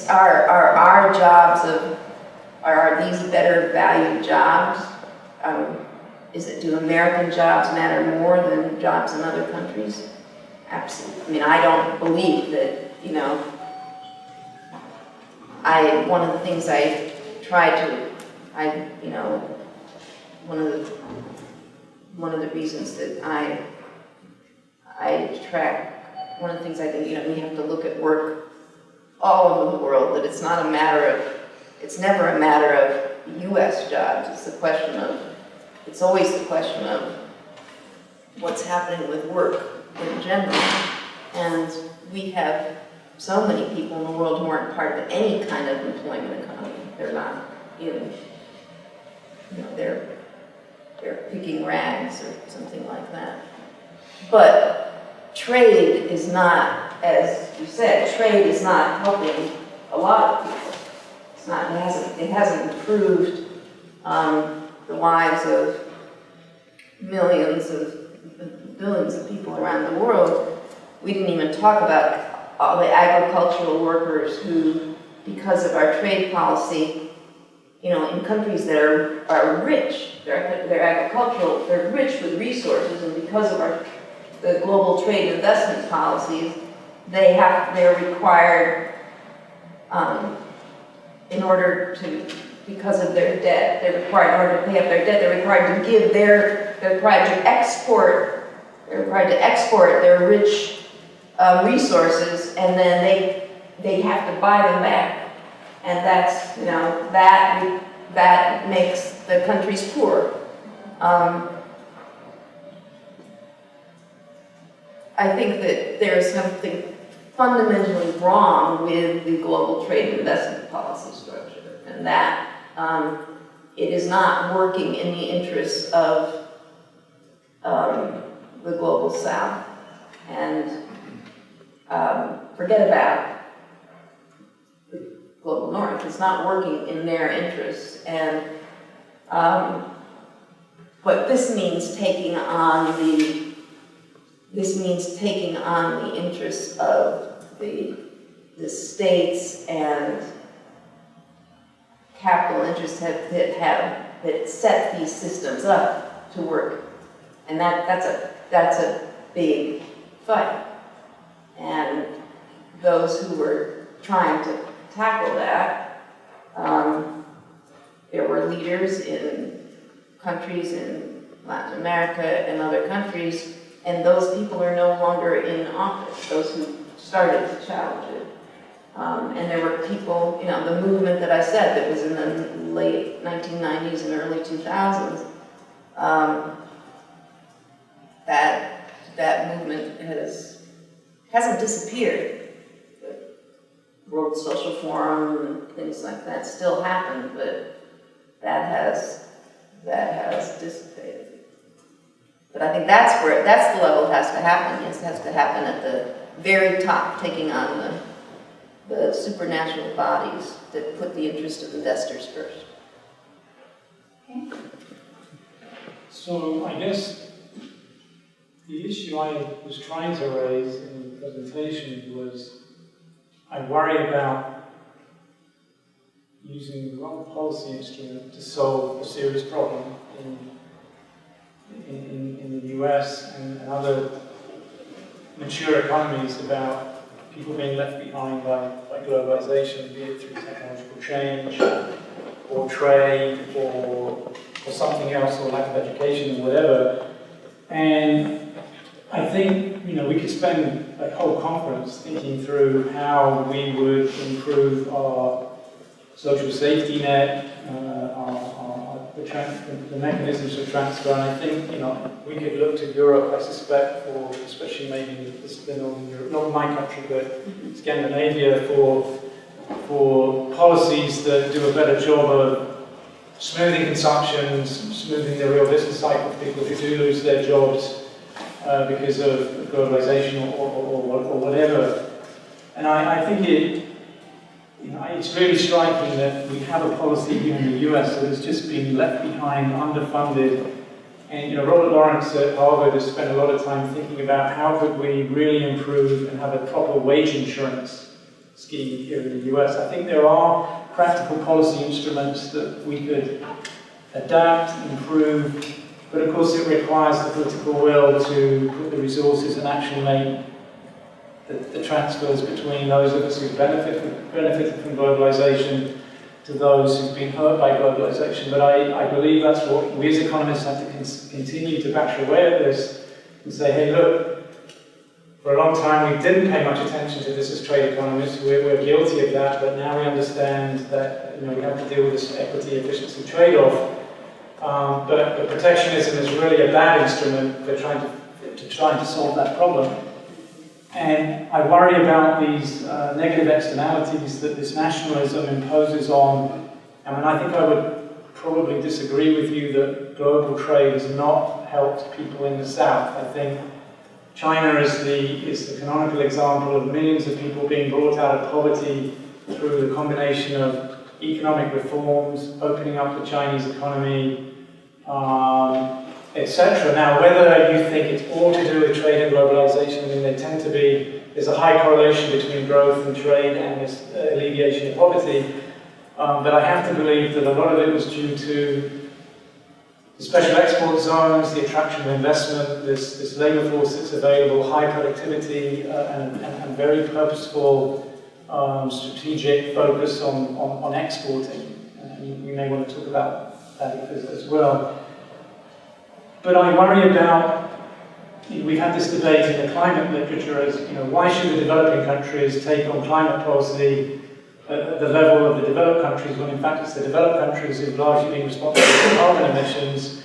are our jobs are these better valued jobs? Do American jobs matter more than jobs in other countries? Absolutely. I mean, I don't believe that, you know, one of the things I try to, you know, one of the reasons that I track, one of the things I think, you know, we have to look at work all over the world, that it's not a matter of, it's never a matter of U.S. jobs, it's always the question of what's happening with work in general. And we have so many people in the world who aren't part of any kind of employment economy. They're not in, you know, they're picking rags or something like that. But trade is not, as you said, trade is not helping a lot of people. It's not, it hasn't improved the lives of billions of people around the world. We didn't even talk about all the agricultural workers who, because of our trade policy, you know, in countries that are rich, they're agricultural, they're rich with resources, and because of the global trade investment policies, they're required, because of their debt, in order to pay up their debt, they're required to export their rich resources, and then they have to buy them back. And that's, you know, that makes the countries poor. I think that there's something fundamentally wrong with the global trade investment policy structure, and that it is not working in the interests of the global South. And forget about the global North. It's not working in their interests. And but this means taking on the interests of the states and capital interests that set these systems up to work, and that's a big fight. And those who were trying to tackle that, there were leaders in countries in Latin America and other countries, and those people are no longer in office, those who started to challenge it. And there were people, you know, the movement that I said that was in the late 1990s and early 2000s, that movement hasn't disappeared. The World Social Forum and things like that still happen, but that has dissipated. But I think that's the level it has to happen. It has to happen at the very top, taking on the supernatural bodies that put the interest of investors first. Okay. So I guess the issue I was trying to raise in the presentation was I worry about using the wrong policy instrument to solve a serious problem in the US and other mature economies about people being left behind by globalization, be it through technological change or trade or something else, or lack of education or whatever. And I think, we could spend a whole conference thinking through how we would improve our social safety net, the mechanisms of transfer. And I think, we could look to Europe, I suspect, for, especially maybe the Northern Europe, not my country, but Scandinavia, for policies that do a better job of smoothing consumption, smoothing the real business cycle of people who do lose their jobs because of globalization or whatever. And I think it's really striking that we have a policy here in the US that has just been left behind, underfunded. And Robert Lawrence at Harvard has spent a lot of time thinking about how could we really improve and have a proper wage insurance scheme here in the US. I think there are practical policy instruments that we could adapt, improve, but of course it requires the political will to put the resources and actually make the transfers between those of us who've benefited from globalization to those who've been hurt by globalization. But I believe that's what we as economists have to continue to bash away at this and say, hey, look, for a long time we didn't pay much attention to this as trade economists. We're guilty of that, but now we understand that we have to deal with this equity efficiency trade-off. But protectionism is really a bad instrument for trying to solve that problem. And I worry about these negative externalities that this nationalism imposes on. And I think I would probably disagree with you that global trade has not helped people in the South. I think China is the canonical example of millions of people being brought out of poverty through the combination of economic reforms, opening up the Chinese economy, etc. Now, whether you think it's all to do with trade and globalization, there's a high correlation between growth and trade and this alleviation of poverty, but I have to believe that a lot of it was due to the special export zones, the attraction of investment, this labor force that's available, high productivity, and very purposeful strategic focus on exporting. You may want to talk about that as well. But I worry about, we've had this debate in the climate literature as, why should the developing countries take on climate policy at the level of the developed countries, when in fact it's the developed countries who've largely been responsible for carbon emissions.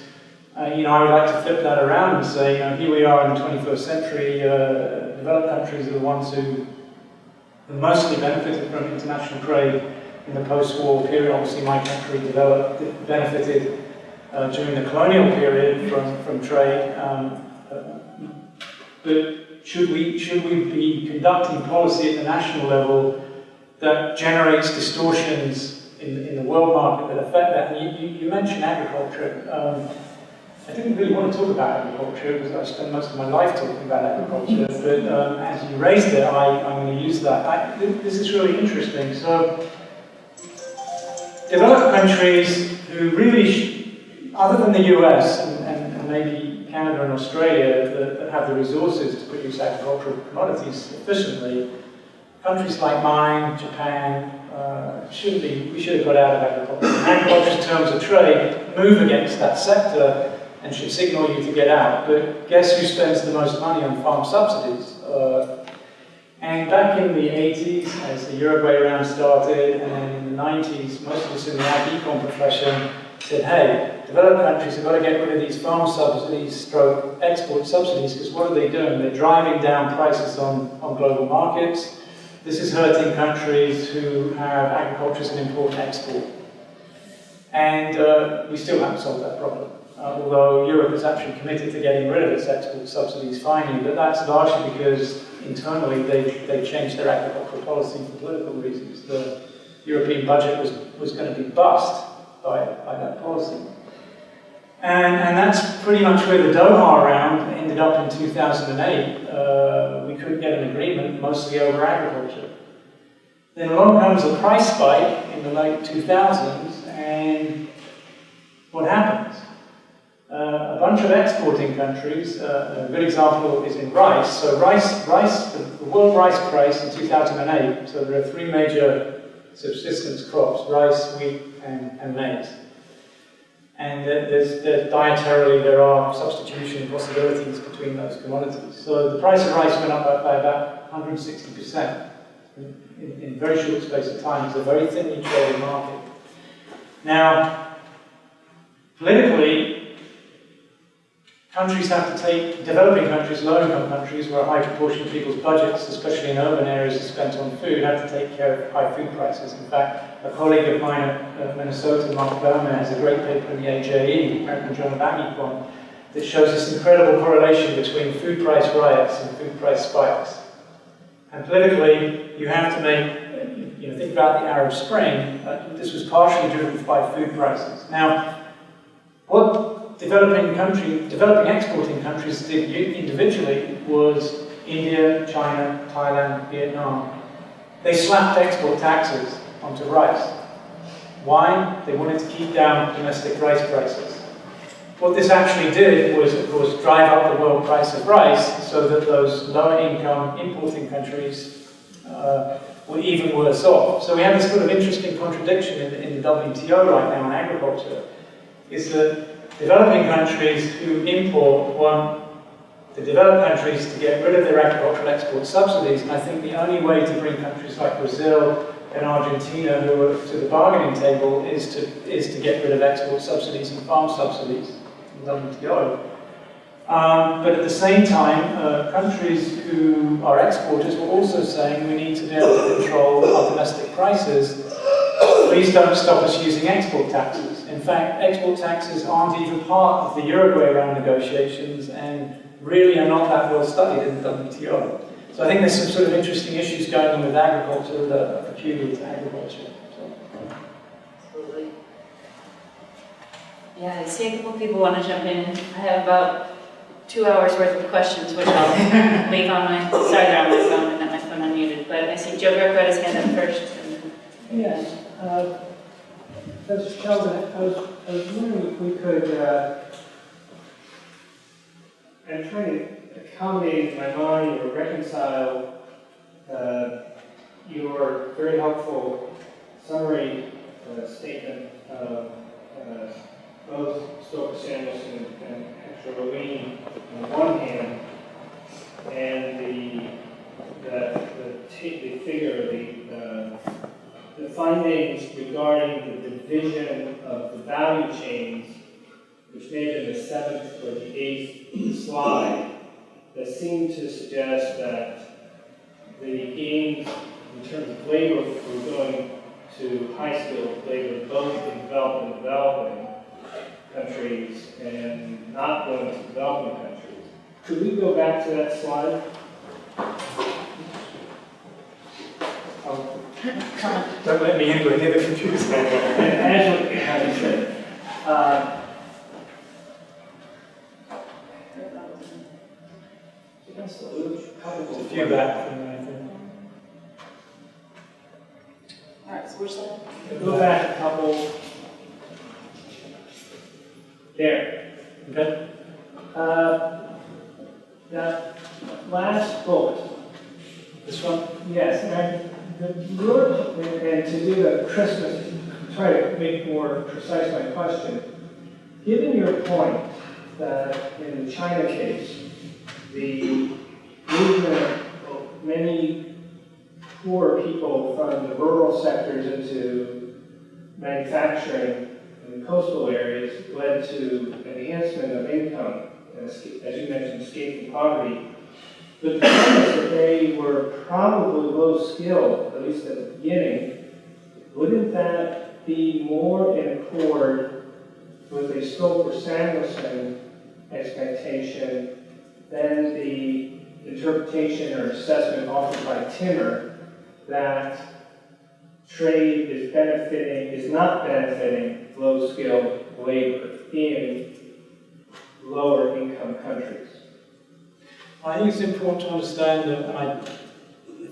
I would like to flip that around and say, here we are in the 21st century, developed countries are the ones who mostly benefited from international trade in the post-war period. Obviously my country benefited during the colonial period from trade. But should we be conducting policy at the national level that generates distortions in the world market that affect that? And you mentioned agriculture. I didn't really want to talk about agriculture because I spend most of my life talking about agriculture, but as you raised it, I'm going to use that. This is really interesting. So, developed countries who really, other than the US and maybe Canada and Australia that have the resources to produce agricultural commodities efficiently, countries like mine, Japan, we should have got out of agriculture. Agriculture in terms of trade move against that sector and should signal you to get out. But guess who spends the most money on farm subsidies? And back in the 80s, as the Uruguay round started, and then in the 90s, most of us in the ag econ profession said, hey, developed countries have got to get rid of these farm subsidies, stroke export subsidies, because what are they doing? They're driving down prices on global markets. This is hurting countries who have agriculture as an important export. And we still haven't solved that problem. although Europe is actually committed to getting rid of its export subsidies finally, but that's largely because internally they changed their agricultural policy for political reasons. The European budget was going to be bust by that policy. And that's pretty much where the Doha round ended up in 2008. We couldn't get an agreement, mostly over agriculture. Then along comes a price spike in the late 2000s, and what happens? A bunch of exporting countries, a good example is in rice. So the world rice price in 2008, so there are three major subsistence crops, rice, wheat, and maize. And dietarily there are substitution possibilities between those commodities. So the price of rice went up by about 160% in a very short space of time. It's a very thinly traded market. Now, politically, countries have to take, developing countries, low-income countries, where a high proportion of people's budgets, especially in urban areas, are spent on food, have to take care of high food prices. In fact, a colleague of mine at Minnesota, Mark Berman, has a great paper in the AJE, American Journal of Agriculture, that shows this incredible correlation between food price riots and food price spikes. And politically, you have to make, think about the Arab Spring. This was partially driven by food prices. Now, what developing exporting countries did individually was India, China, Thailand, Vietnam. They slapped export taxes onto rice. Why? They wanted to keep down domestic rice prices. What this actually did was, of course, drive up the world price of rice so that those lower income importing countries were even worse off. So we have this sort of interesting contradiction in the WTO right now in agriculture, is that developing countries who import want the developed countries to get rid of their agricultural export subsidies, and I think the only way to bring countries like Brazil and Argentina who are to the bargaining table is to get rid of export subsidies and farm subsidies in WTO. But at the same time, countries who are exporters were also saying we need to be able to control our domestic prices. Please don't stop us using export taxes. In fact, export taxes aren't even part of the Uruguay round negotiations and really are not that well studied in the WTO. So I think there's some sort of interesting issues going on with agriculture that are peculiar to agriculture. Absolutely. Yeah, I see a couple people want to jump in. I have about 2 hours worth of questions, which I'll leave on my, sorry, they're on my phone and not my phone unmuted. But I see Joe Greco had his hand up first. Yes. Professor Sheldon, I was wondering if we could, I'm trying to accommodate in my mind or reconcile your very helpful summary statement of both Stoker Samuelson and Hector Levine on the one hand, and the figure, the findings regarding the division of the value chains, which may have been the 7th or the 8th slide, that seem to suggest that the gains in terms of labor were going to high-skilled labor, both in developed and developing countries, and not going to developing countries. Could we go back to that slide? Don't let me into any of the confusing. As you said, There's a few back from there, I think. All right, so which slide? go back a couple. There. Okay. That last bullet. This one? Yes, and to do the Christmas, try to make more precise my question. Given your point that in the China case, the movement of many poor people from the rural sectors into manufacturing in the coastal areas led to enhancement of income, as you mentioned, escape from poverty. But the premise that they were probably low skilled, at least at the beginning, wouldn't that be more in accord with a Stoker-Samuelson expectation, then the interpretation or assessment offered by Timmer that trade is not benefiting low-skilled labor in lower income countries. I think it's important to understand that, and I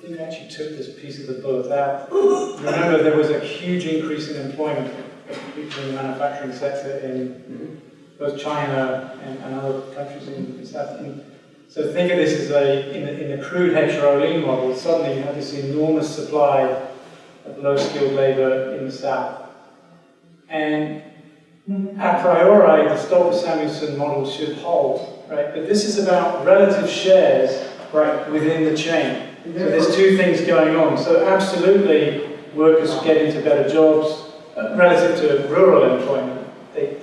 think I actually took this piece of the bullet out. Remember, there was a huge increase in employment, particularly in the manufacturing sector in both China and other countries in South Asia. So think of this as in the crude Heckscher-Ohlin model, suddenly you have this enormous supply of low-skilled labor in the South. And a priori, the Stoker-Samuelson model should hold, right? But this is about relative shares within the chain. So there's two things going on. So absolutely, workers get into better jobs relative to rural employment. But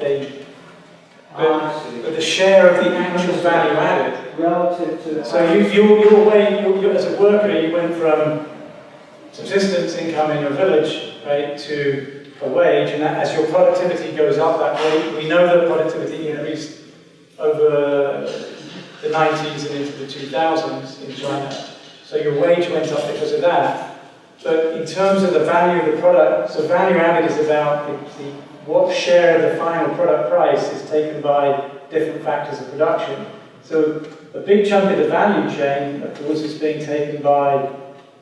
the share of the actual value added. Relative to So you as a worker, you went from subsistence income in your village, right, to a wage, and that, as your productivity goes up that way, we know that productivity increased over the 90s and into the 2000s in China. So your wage went up because of that. But in terms of the value of the product, so value added is about what share of the final product price is taken by different factors of production. So a big chunk of the value chain, of course, is being taken by,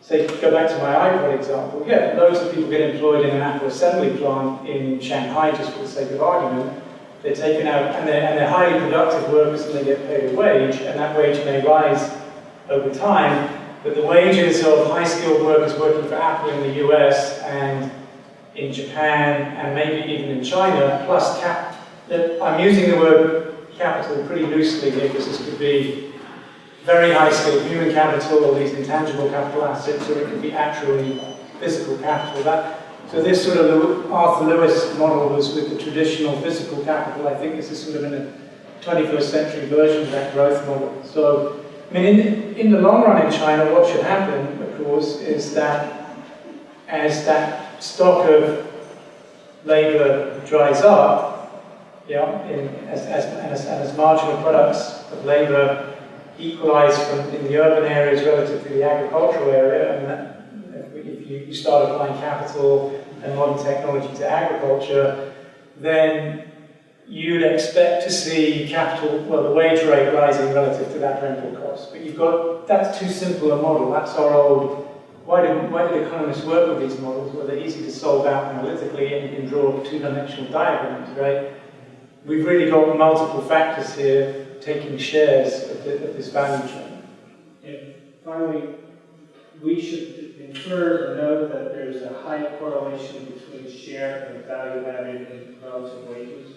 say, go back to my iPod example. Yeah, loads of people get employed in an Apple assembly plant in Shanghai, just for the sake of argument. They're taken out, and they're highly productive workers, and they get paid a wage, and that wage may rise over time. But the wages of high-skilled workers working for Apple in the US and in Japan and maybe even in China, plus I'm using the word capital pretty loosely here because this could be very high-skilled human capital or these intangible capital assets, or it could be actually physical capital. So this sort of Arthur Lewis model was with the traditional physical capital. I think this is sort of in a 21st century version of that growth model. So, I mean, in the long run in China, what should happen, of course, is that as that stock of labour dries up, as marginal products of labour equalise in the urban areas relative to the agricultural area, and that if you start applying capital and modern technology to agriculture, then you'd expect to see the wage rate rising relative to that rental cost. But that's too simple a model. That's our old, why did economists work with these models? Well, they're easy to solve out analytically, and you can draw two-dimensional diagrams, right? We've really got multiple factors here taking shares of this value chain. And finally, we should infer or know that there's a high correlation between share and value added in relative wages.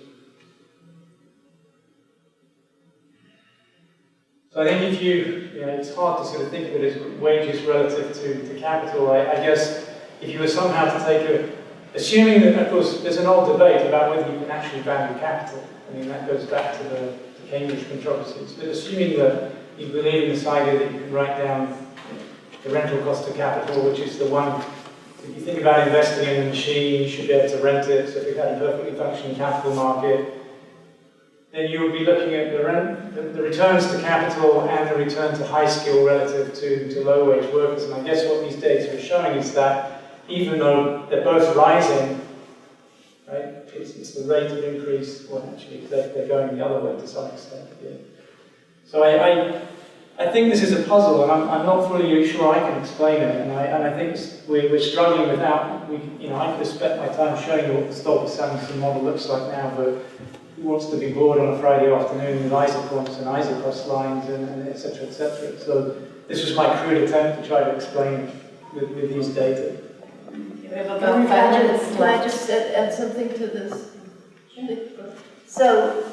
So I think it's hard to sort of think of it as wages relative to capital. I guess if you were somehow to assuming that, of course, there's an old debate about whether you can actually value capital. I mean, that goes back to the Cambridge controversies. But assuming that you believe in this idea that you can write down the rental cost of capital, which is the one, if you think about investing in a machine, you should be able to rent it. So if you had a perfectly functioning capital market, then you would be looking at the returns to capital and the return to high skill relative to low wage workers. And I guess what these data are showing is that even though they're both rising, right, it's the rate of increase, well actually they're going the other way to some extent. Yeah. So I think this is a puzzle, and I'm not fully sure I can explain it, and I think we're struggling without, I could have spent my time showing you what the Stoker-Samuelson model looks like now, but who wants to be bored on a Friday afternoon with isoquants and isocross lines and et cetera, et cetera. So this was my crude attempt to try to explain with these data. We have about 5 minutes Can I left. just add something to this? So,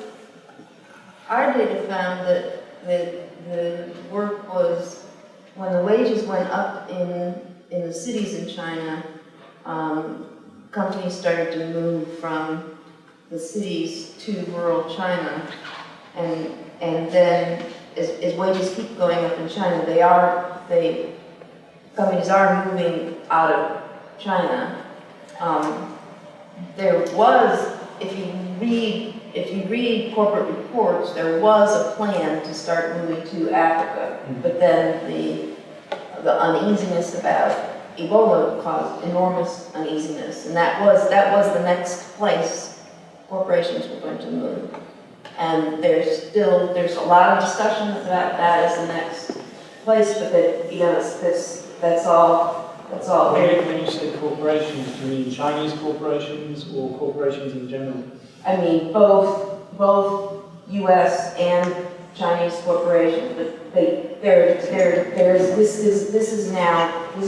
our data found that the work was, when the wages went up in the cities in China, companies started to move from the cities to rural China, and then as wages keep going up in China, companies are moving out of China. There was if you read corporate reports, there was a plan to start moving to Africa, but then the uneasiness about Ebola caused enormous uneasiness, and that was the next place corporations were going to move. And there's a lot of discussion about that as the next place, but that, you know, that's all very. When you say corporations, do you mean Chinese corporations or corporations in general? I mean, both U.S. and Chinese corporations, but this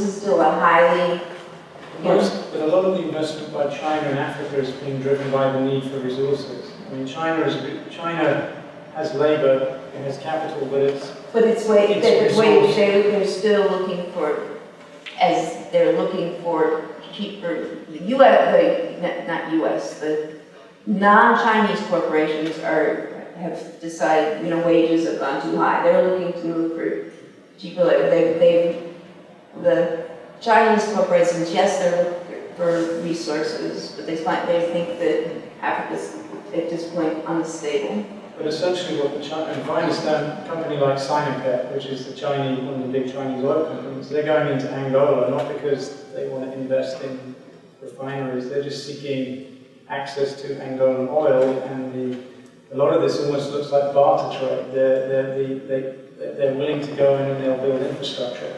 is still a highly, you know, But a lot of the investment by China in Africa is being driven by the need for resources. I mean, China has labor and has capital, but it's they're still looking for, cheaper, the non-Chinese corporations have decided, you know, wages have gone too high. They're looking to move for cheaper labor. The Chinese corporations, yes, they're looking for resources, but they think that Africa's at this point unstable. But essentially what if I understand a company like Sinopec, which is one of the big Chinese oil companies, they're going into Angola not because they want to invest in refineries, they're just seeking access to Angolan oil, and a lot of this almost looks like barter trade. They're willing to go in and they'll build infrastructure.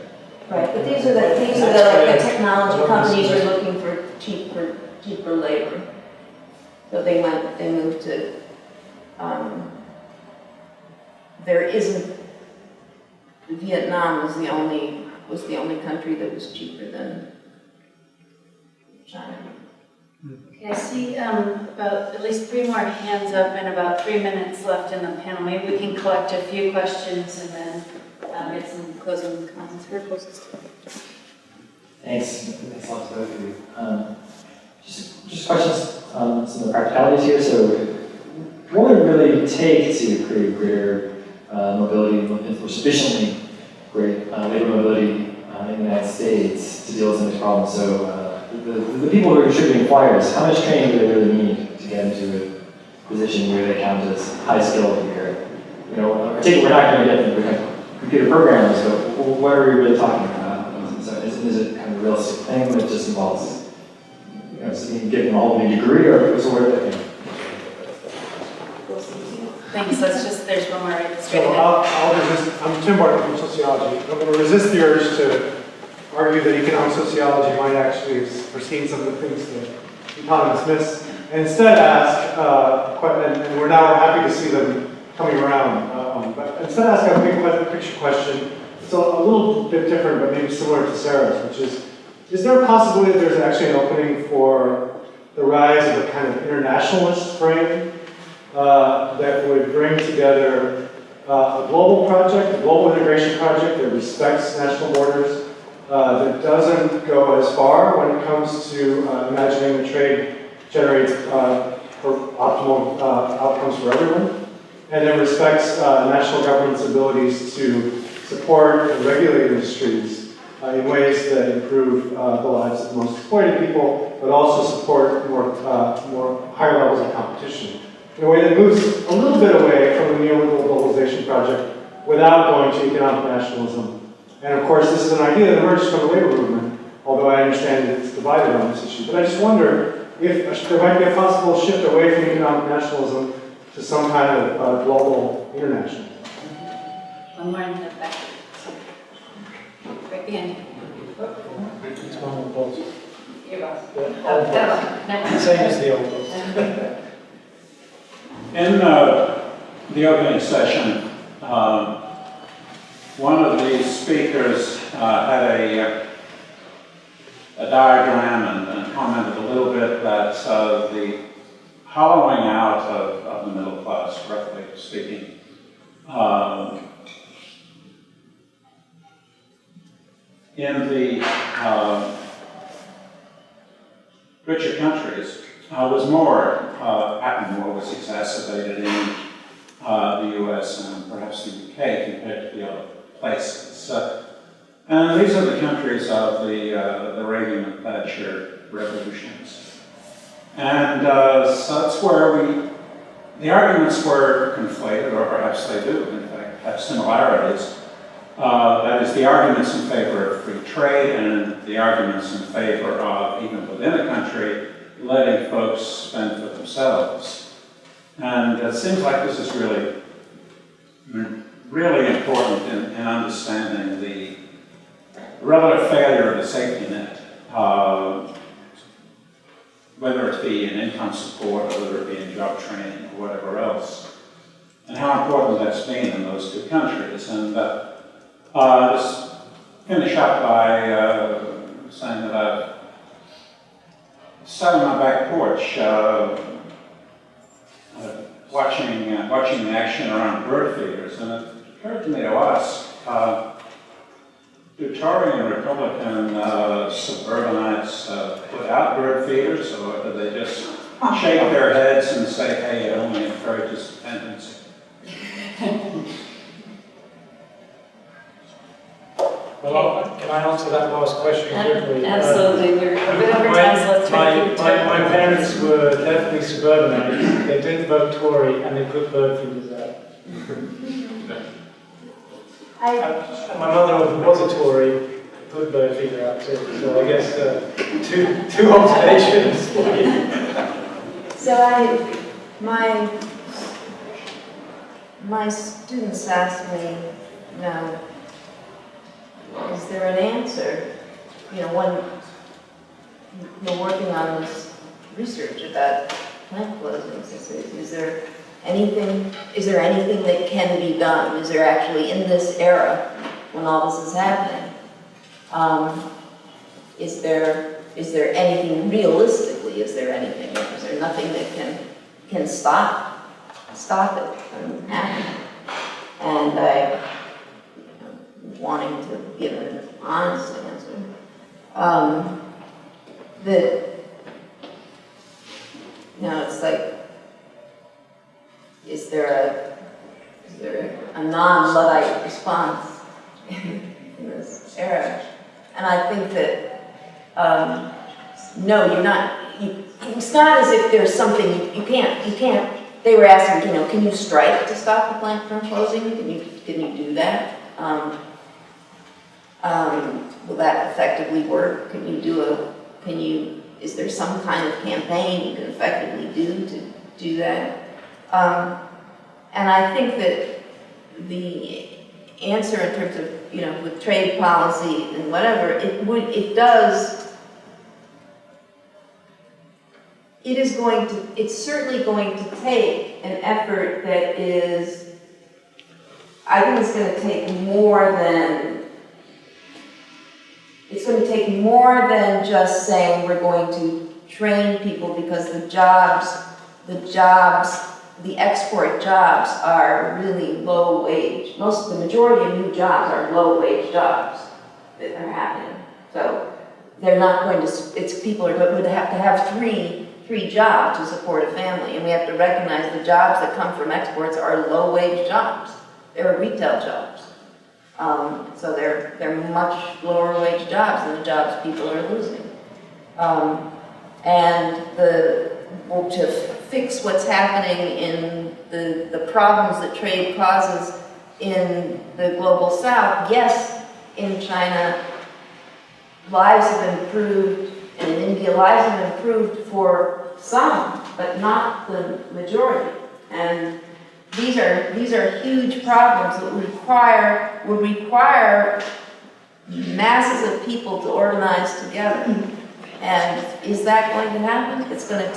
Right, but these are the technology companies are looking for cheaper labor. So they moved to, Vietnam was the only country that was cheaper than China. Okay, I see about at least 3 more hands up and about 3 minutes left in the panel. Maybe we can collect a few questions and then get some closing comments. Who are closest? Thanks. Thanks a lot to both of you. Just questions on some of the practicalities here. So, what would it really take to create greater mobility or sufficiently great labor mobility in the United States to deal with some of these problems? So, the people who are contributing flyers, how much training do they really need to get into a position where they count as high skilled here? You know, I take it we're not going to get computer programmers, but what are we really talking about? So is it kind of a realistic thing that just involves, you know, getting a whole new degree, or sort of thing? Thanks, there's one more right straight So ahead. I'm Tim Barton from sociology. I'm going to resist the urge to argue that economic sociology might actually have foreseen some of the things that economists miss, and instead ask, and we're now happy to see them coming around, but instead ask a big picture question. It's a little bit different, but maybe similar to Sarah's, which is there a possibility that there's actually an opening for the rise of a kind of internationalist frame that would bring together a global project, a global integration project that respects national borders, that doesn't go as far when it comes to imagining that trade generates optimal outcomes for everyone, and then respects national governments' abilities to support and regulate industries in ways that improve the lives of the most exploited people, but also support more higher levels of competition in a way that moves a little bit away from the neoliberal globalization project without going to economic nationalism. And of course, this is an idea that emerged from the labor movement, although I understand that it's divided on this issue. But I just wonder if there might be a possible shift away from economic nationalism to some kind of global internationalism. One more in the back. Right behind you. It's one of the boss. Your boss. The Oh, old that boss. one. Never mind. Same as the old boss. In the opening session, one of the speakers had a diagram and commented a little bit that the hollowing out of the middle class, roughly speaking, in the richer countries was was exacerbated in the US and perhaps the UK compared to the other places. And these are the countries of the Reagan and Thatcher revolutions. And so that's where the arguments were conflated, or perhaps they do, in fact, have similarities. That is, the arguments in favor of free trade and the arguments in favor of, even within a country, letting folks fend for themselves. And it seems like this is really, really important in understanding the relative failure of the safety net, whether it be in income support or whether it be in job training or whatever else, and how important that's been in those two countries. And just finish up by saying that I've sat on my back porch watching the action around bird feeders, and it occurred to me to ask, do Tory and Republican suburbanites put out bird feeders, or do they just shake their heads and say, hey, it only encourages dependency? Well, can I answer that last question quickly? Absolutely, we're a bit over time, so let's try to keep My parents were definitely suburbanites. They didn't vote Tory, and they put bird feeders out. And my mother, who was a Tory, put bird feeder out too. So I guess two observations. So my students ask me, is there an answer? When you're working on this research about plant closings, is there anything that can be done? Is there actually, in this era, when all this is happening, is there anything realistically? Is there anything? Is there nothing that can stop it from happening? And I, wanting to give an honest answer, that it's like, is there a non-Luddite response in this era? And I think that no, you're not. It's not as if there's something you can't. They were asking, can you strike to stop the plant from closing? Can you do that? Will that effectively work? Is there some kind of campaign you can effectively do to do that? And I think that the answer in terms of, with trade policy and whatever, it's certainly going to take an effort that is, I think it's going to take more than just saying we're going to train people, because the export jobs are really low wage. The majority of new jobs are low wage jobs that are happening. So they're not going to, people are going to have three jobs to support a family, and we have to recognize the jobs that come from exports are low wage jobs. They're retail jobs. So they're much lower wage jobs than the jobs people are losing. To fix what's happening in the problems that trade causes in the global south, yes, in China, lives have improved, and in India, lives have improved for some, but not the majority. And these are huge problems that would require masses of people to organize together. And is that going to happen? It's going to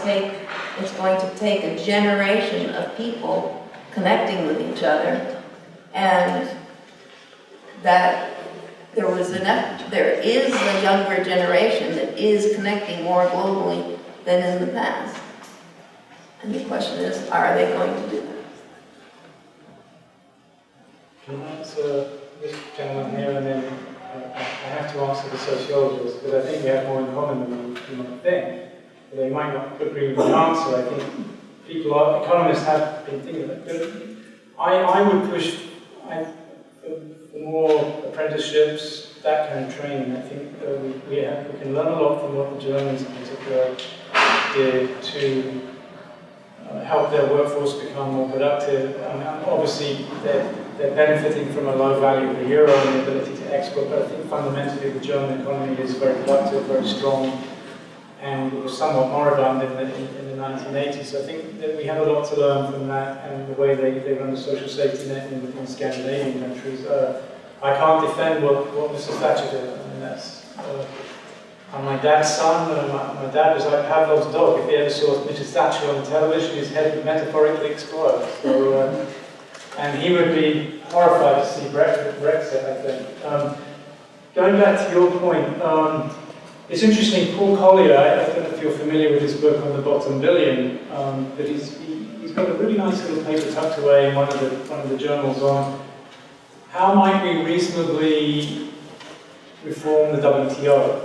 take a generation of people connecting with each other, and that there is a younger generation that is connecting more globally than in the past. And the question is, are they going to do that? Can I answer this gentleman here, and then I have to answer the sociologists, because I think we have more in common than you might think. But they might not agree with the answer. I think economists have been thinking about it. I would push for more apprenticeships, that kind of training. I think we can learn a lot from what the Germans in particular year to help their workforce become more productive. Obviously, they're benefiting from a low value of the euro and the ability to export, but I think fundamentally the German economy is very productive, very strong, and it was somewhat moribund in the 1980s. So I think that we have a lot to learn from that and the way they run the social safety net in Scandinavian countries. I can't defend what Mrs. Thatcher did. I mean, that's... I'm my dad's son, my dad was like Pavlov's dog. If he ever saw Mrs. Thatcher on television, his head would metaphorically explode. So, and he would be horrified to see Brexit, I think. Going back to your point, it's interesting, Paul Collier, I don't know if you're familiar with his book on the bottom billion, but he's got a really nice little paper tucked away in one of the journals on how might we reasonably reform the WTO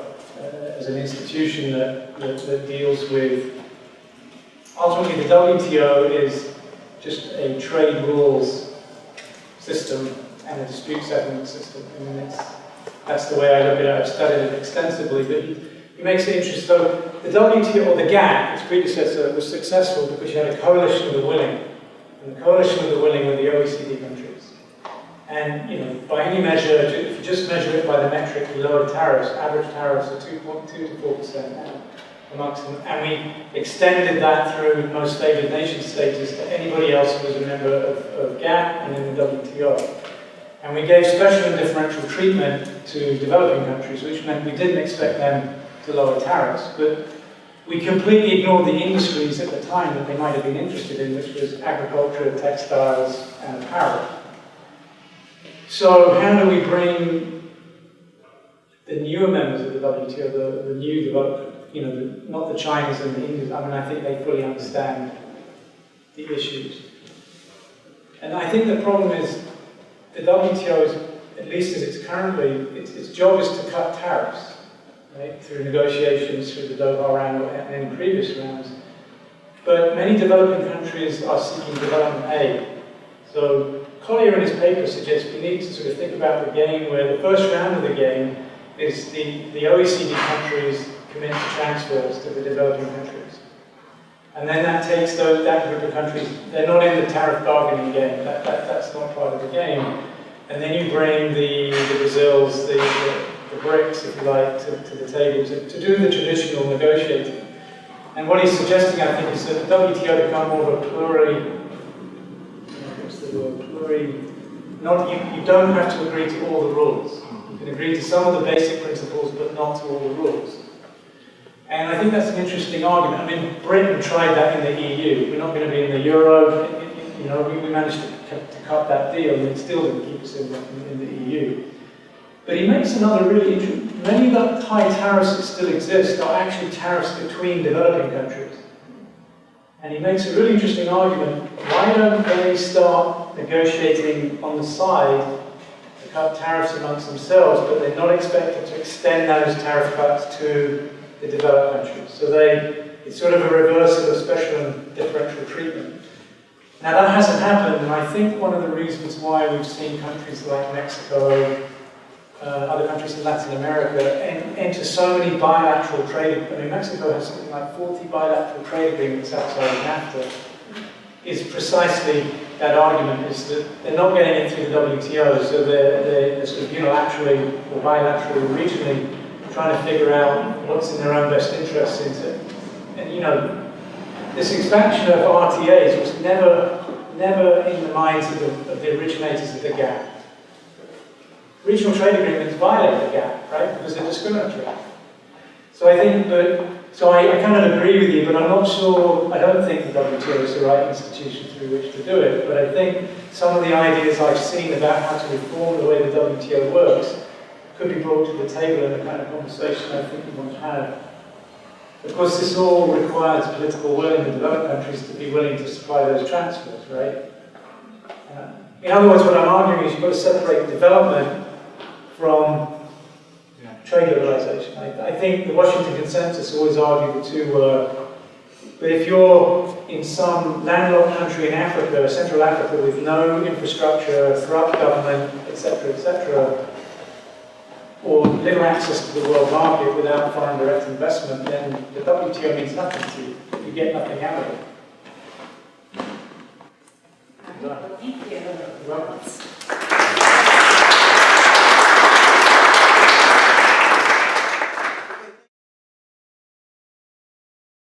as an institution that deals with... Ultimately, the WTO is just a trade rules system and a dispute settlement system. I mean, that's the way I look at it. I've studied it extensively, but he makes it interesting. So the WTO, or the GATT, its predecessor, was successful because you had a coalition of the willing. And the coalition of the willing were the OECD countries. And, you know, by any measure, if you just measure it by the metric, we lowered tariffs. Average tariffs are 2.2 to 4% amongst them. And we extended that through most favoured nation status to anybody else who was a member of GATT and in the WTO. And we gave special and differential treatment to developing countries, which meant we didn't expect them to lower tariffs. But we completely ignored the industries at the time that they might have been interested in, which was agriculture, textiles, and apparel. So how do we bring the newer members of the WTO, the new developed, you know, not the Chinas and the Indians? I mean, I think they fully understand the issues. And I think the problem is the WTO, is, at least as it's currently, its job is to cut tariffs, right, through negotiations, through the Doha round and in previous rounds. But many developing countries are seeking development aid. So Collier in his paper suggests we need to sort of think about the game where the first round of the game is the OECD countries commit to transfers to the developing countries. And then that takes that group of countries, they're not in the tariff bargaining game, that's not part of the game. And then you bring the Brazils, the BRICS, if you like, to the table to do the traditional negotiating. And what he's suggesting, I think, is that the WTO become more of a you don't have to agree to all the rules. You can agree to some of the basic principles, but not to all the rules. And I think that's an interesting argument. I mean, Britain tried that in the EU. We're not going to be in the euro. You know, we managed to cut that deal, and it still didn't keep us in the EU. But he makes another really interesting... Many of the high tariffs that still exist are actually tariffs between developing countries. And he makes a really interesting argument. Why don't they start negotiating on the side to cut tariffs amongst themselves, but they're not expected to extend those tariff cuts to the developed countries? So it's sort of a reversal of special and differential treatment. Now that hasn't happened, and I think one of the reasons why we've seen countries like Mexico, other countries in Latin America, enter so many bilateral trade. I mean, Mexico has something like 40 bilateral trade agreements outside of NAFTA. Is precisely that argument, is that they're not getting it through the WTO, so they're sort of unilaterally or bilaterally or regionally trying to figure out what's in their own best interests into. And you know, this expansion of RTAs was never in the minds of the originators of the GATT. Regional trade agreements violate the GATT, right? Because they're discriminatory. So I think that, I kind of agree with you, but I'm not sure, I don't think the WTO is the right institution through which to do it, but I think some of the ideas I've seen about how to reform the way the WTO works could be brought to the table in the kind of conversation I think we want to have. Of course, this all requires political will in the developed countries to be willing to supply those transfers, right? In other words, what I'm arguing is you've got to separate development from trade liberalization. I think the Washington Consensus always argued the two were, but if you're in some landlocked country in Africa, Central Africa, with no infrastructure, corrupt government, etc., or little access to the world market without foreign direct investment, then the WTO means nothing to you. You get nothing out of it. Thank you. Well,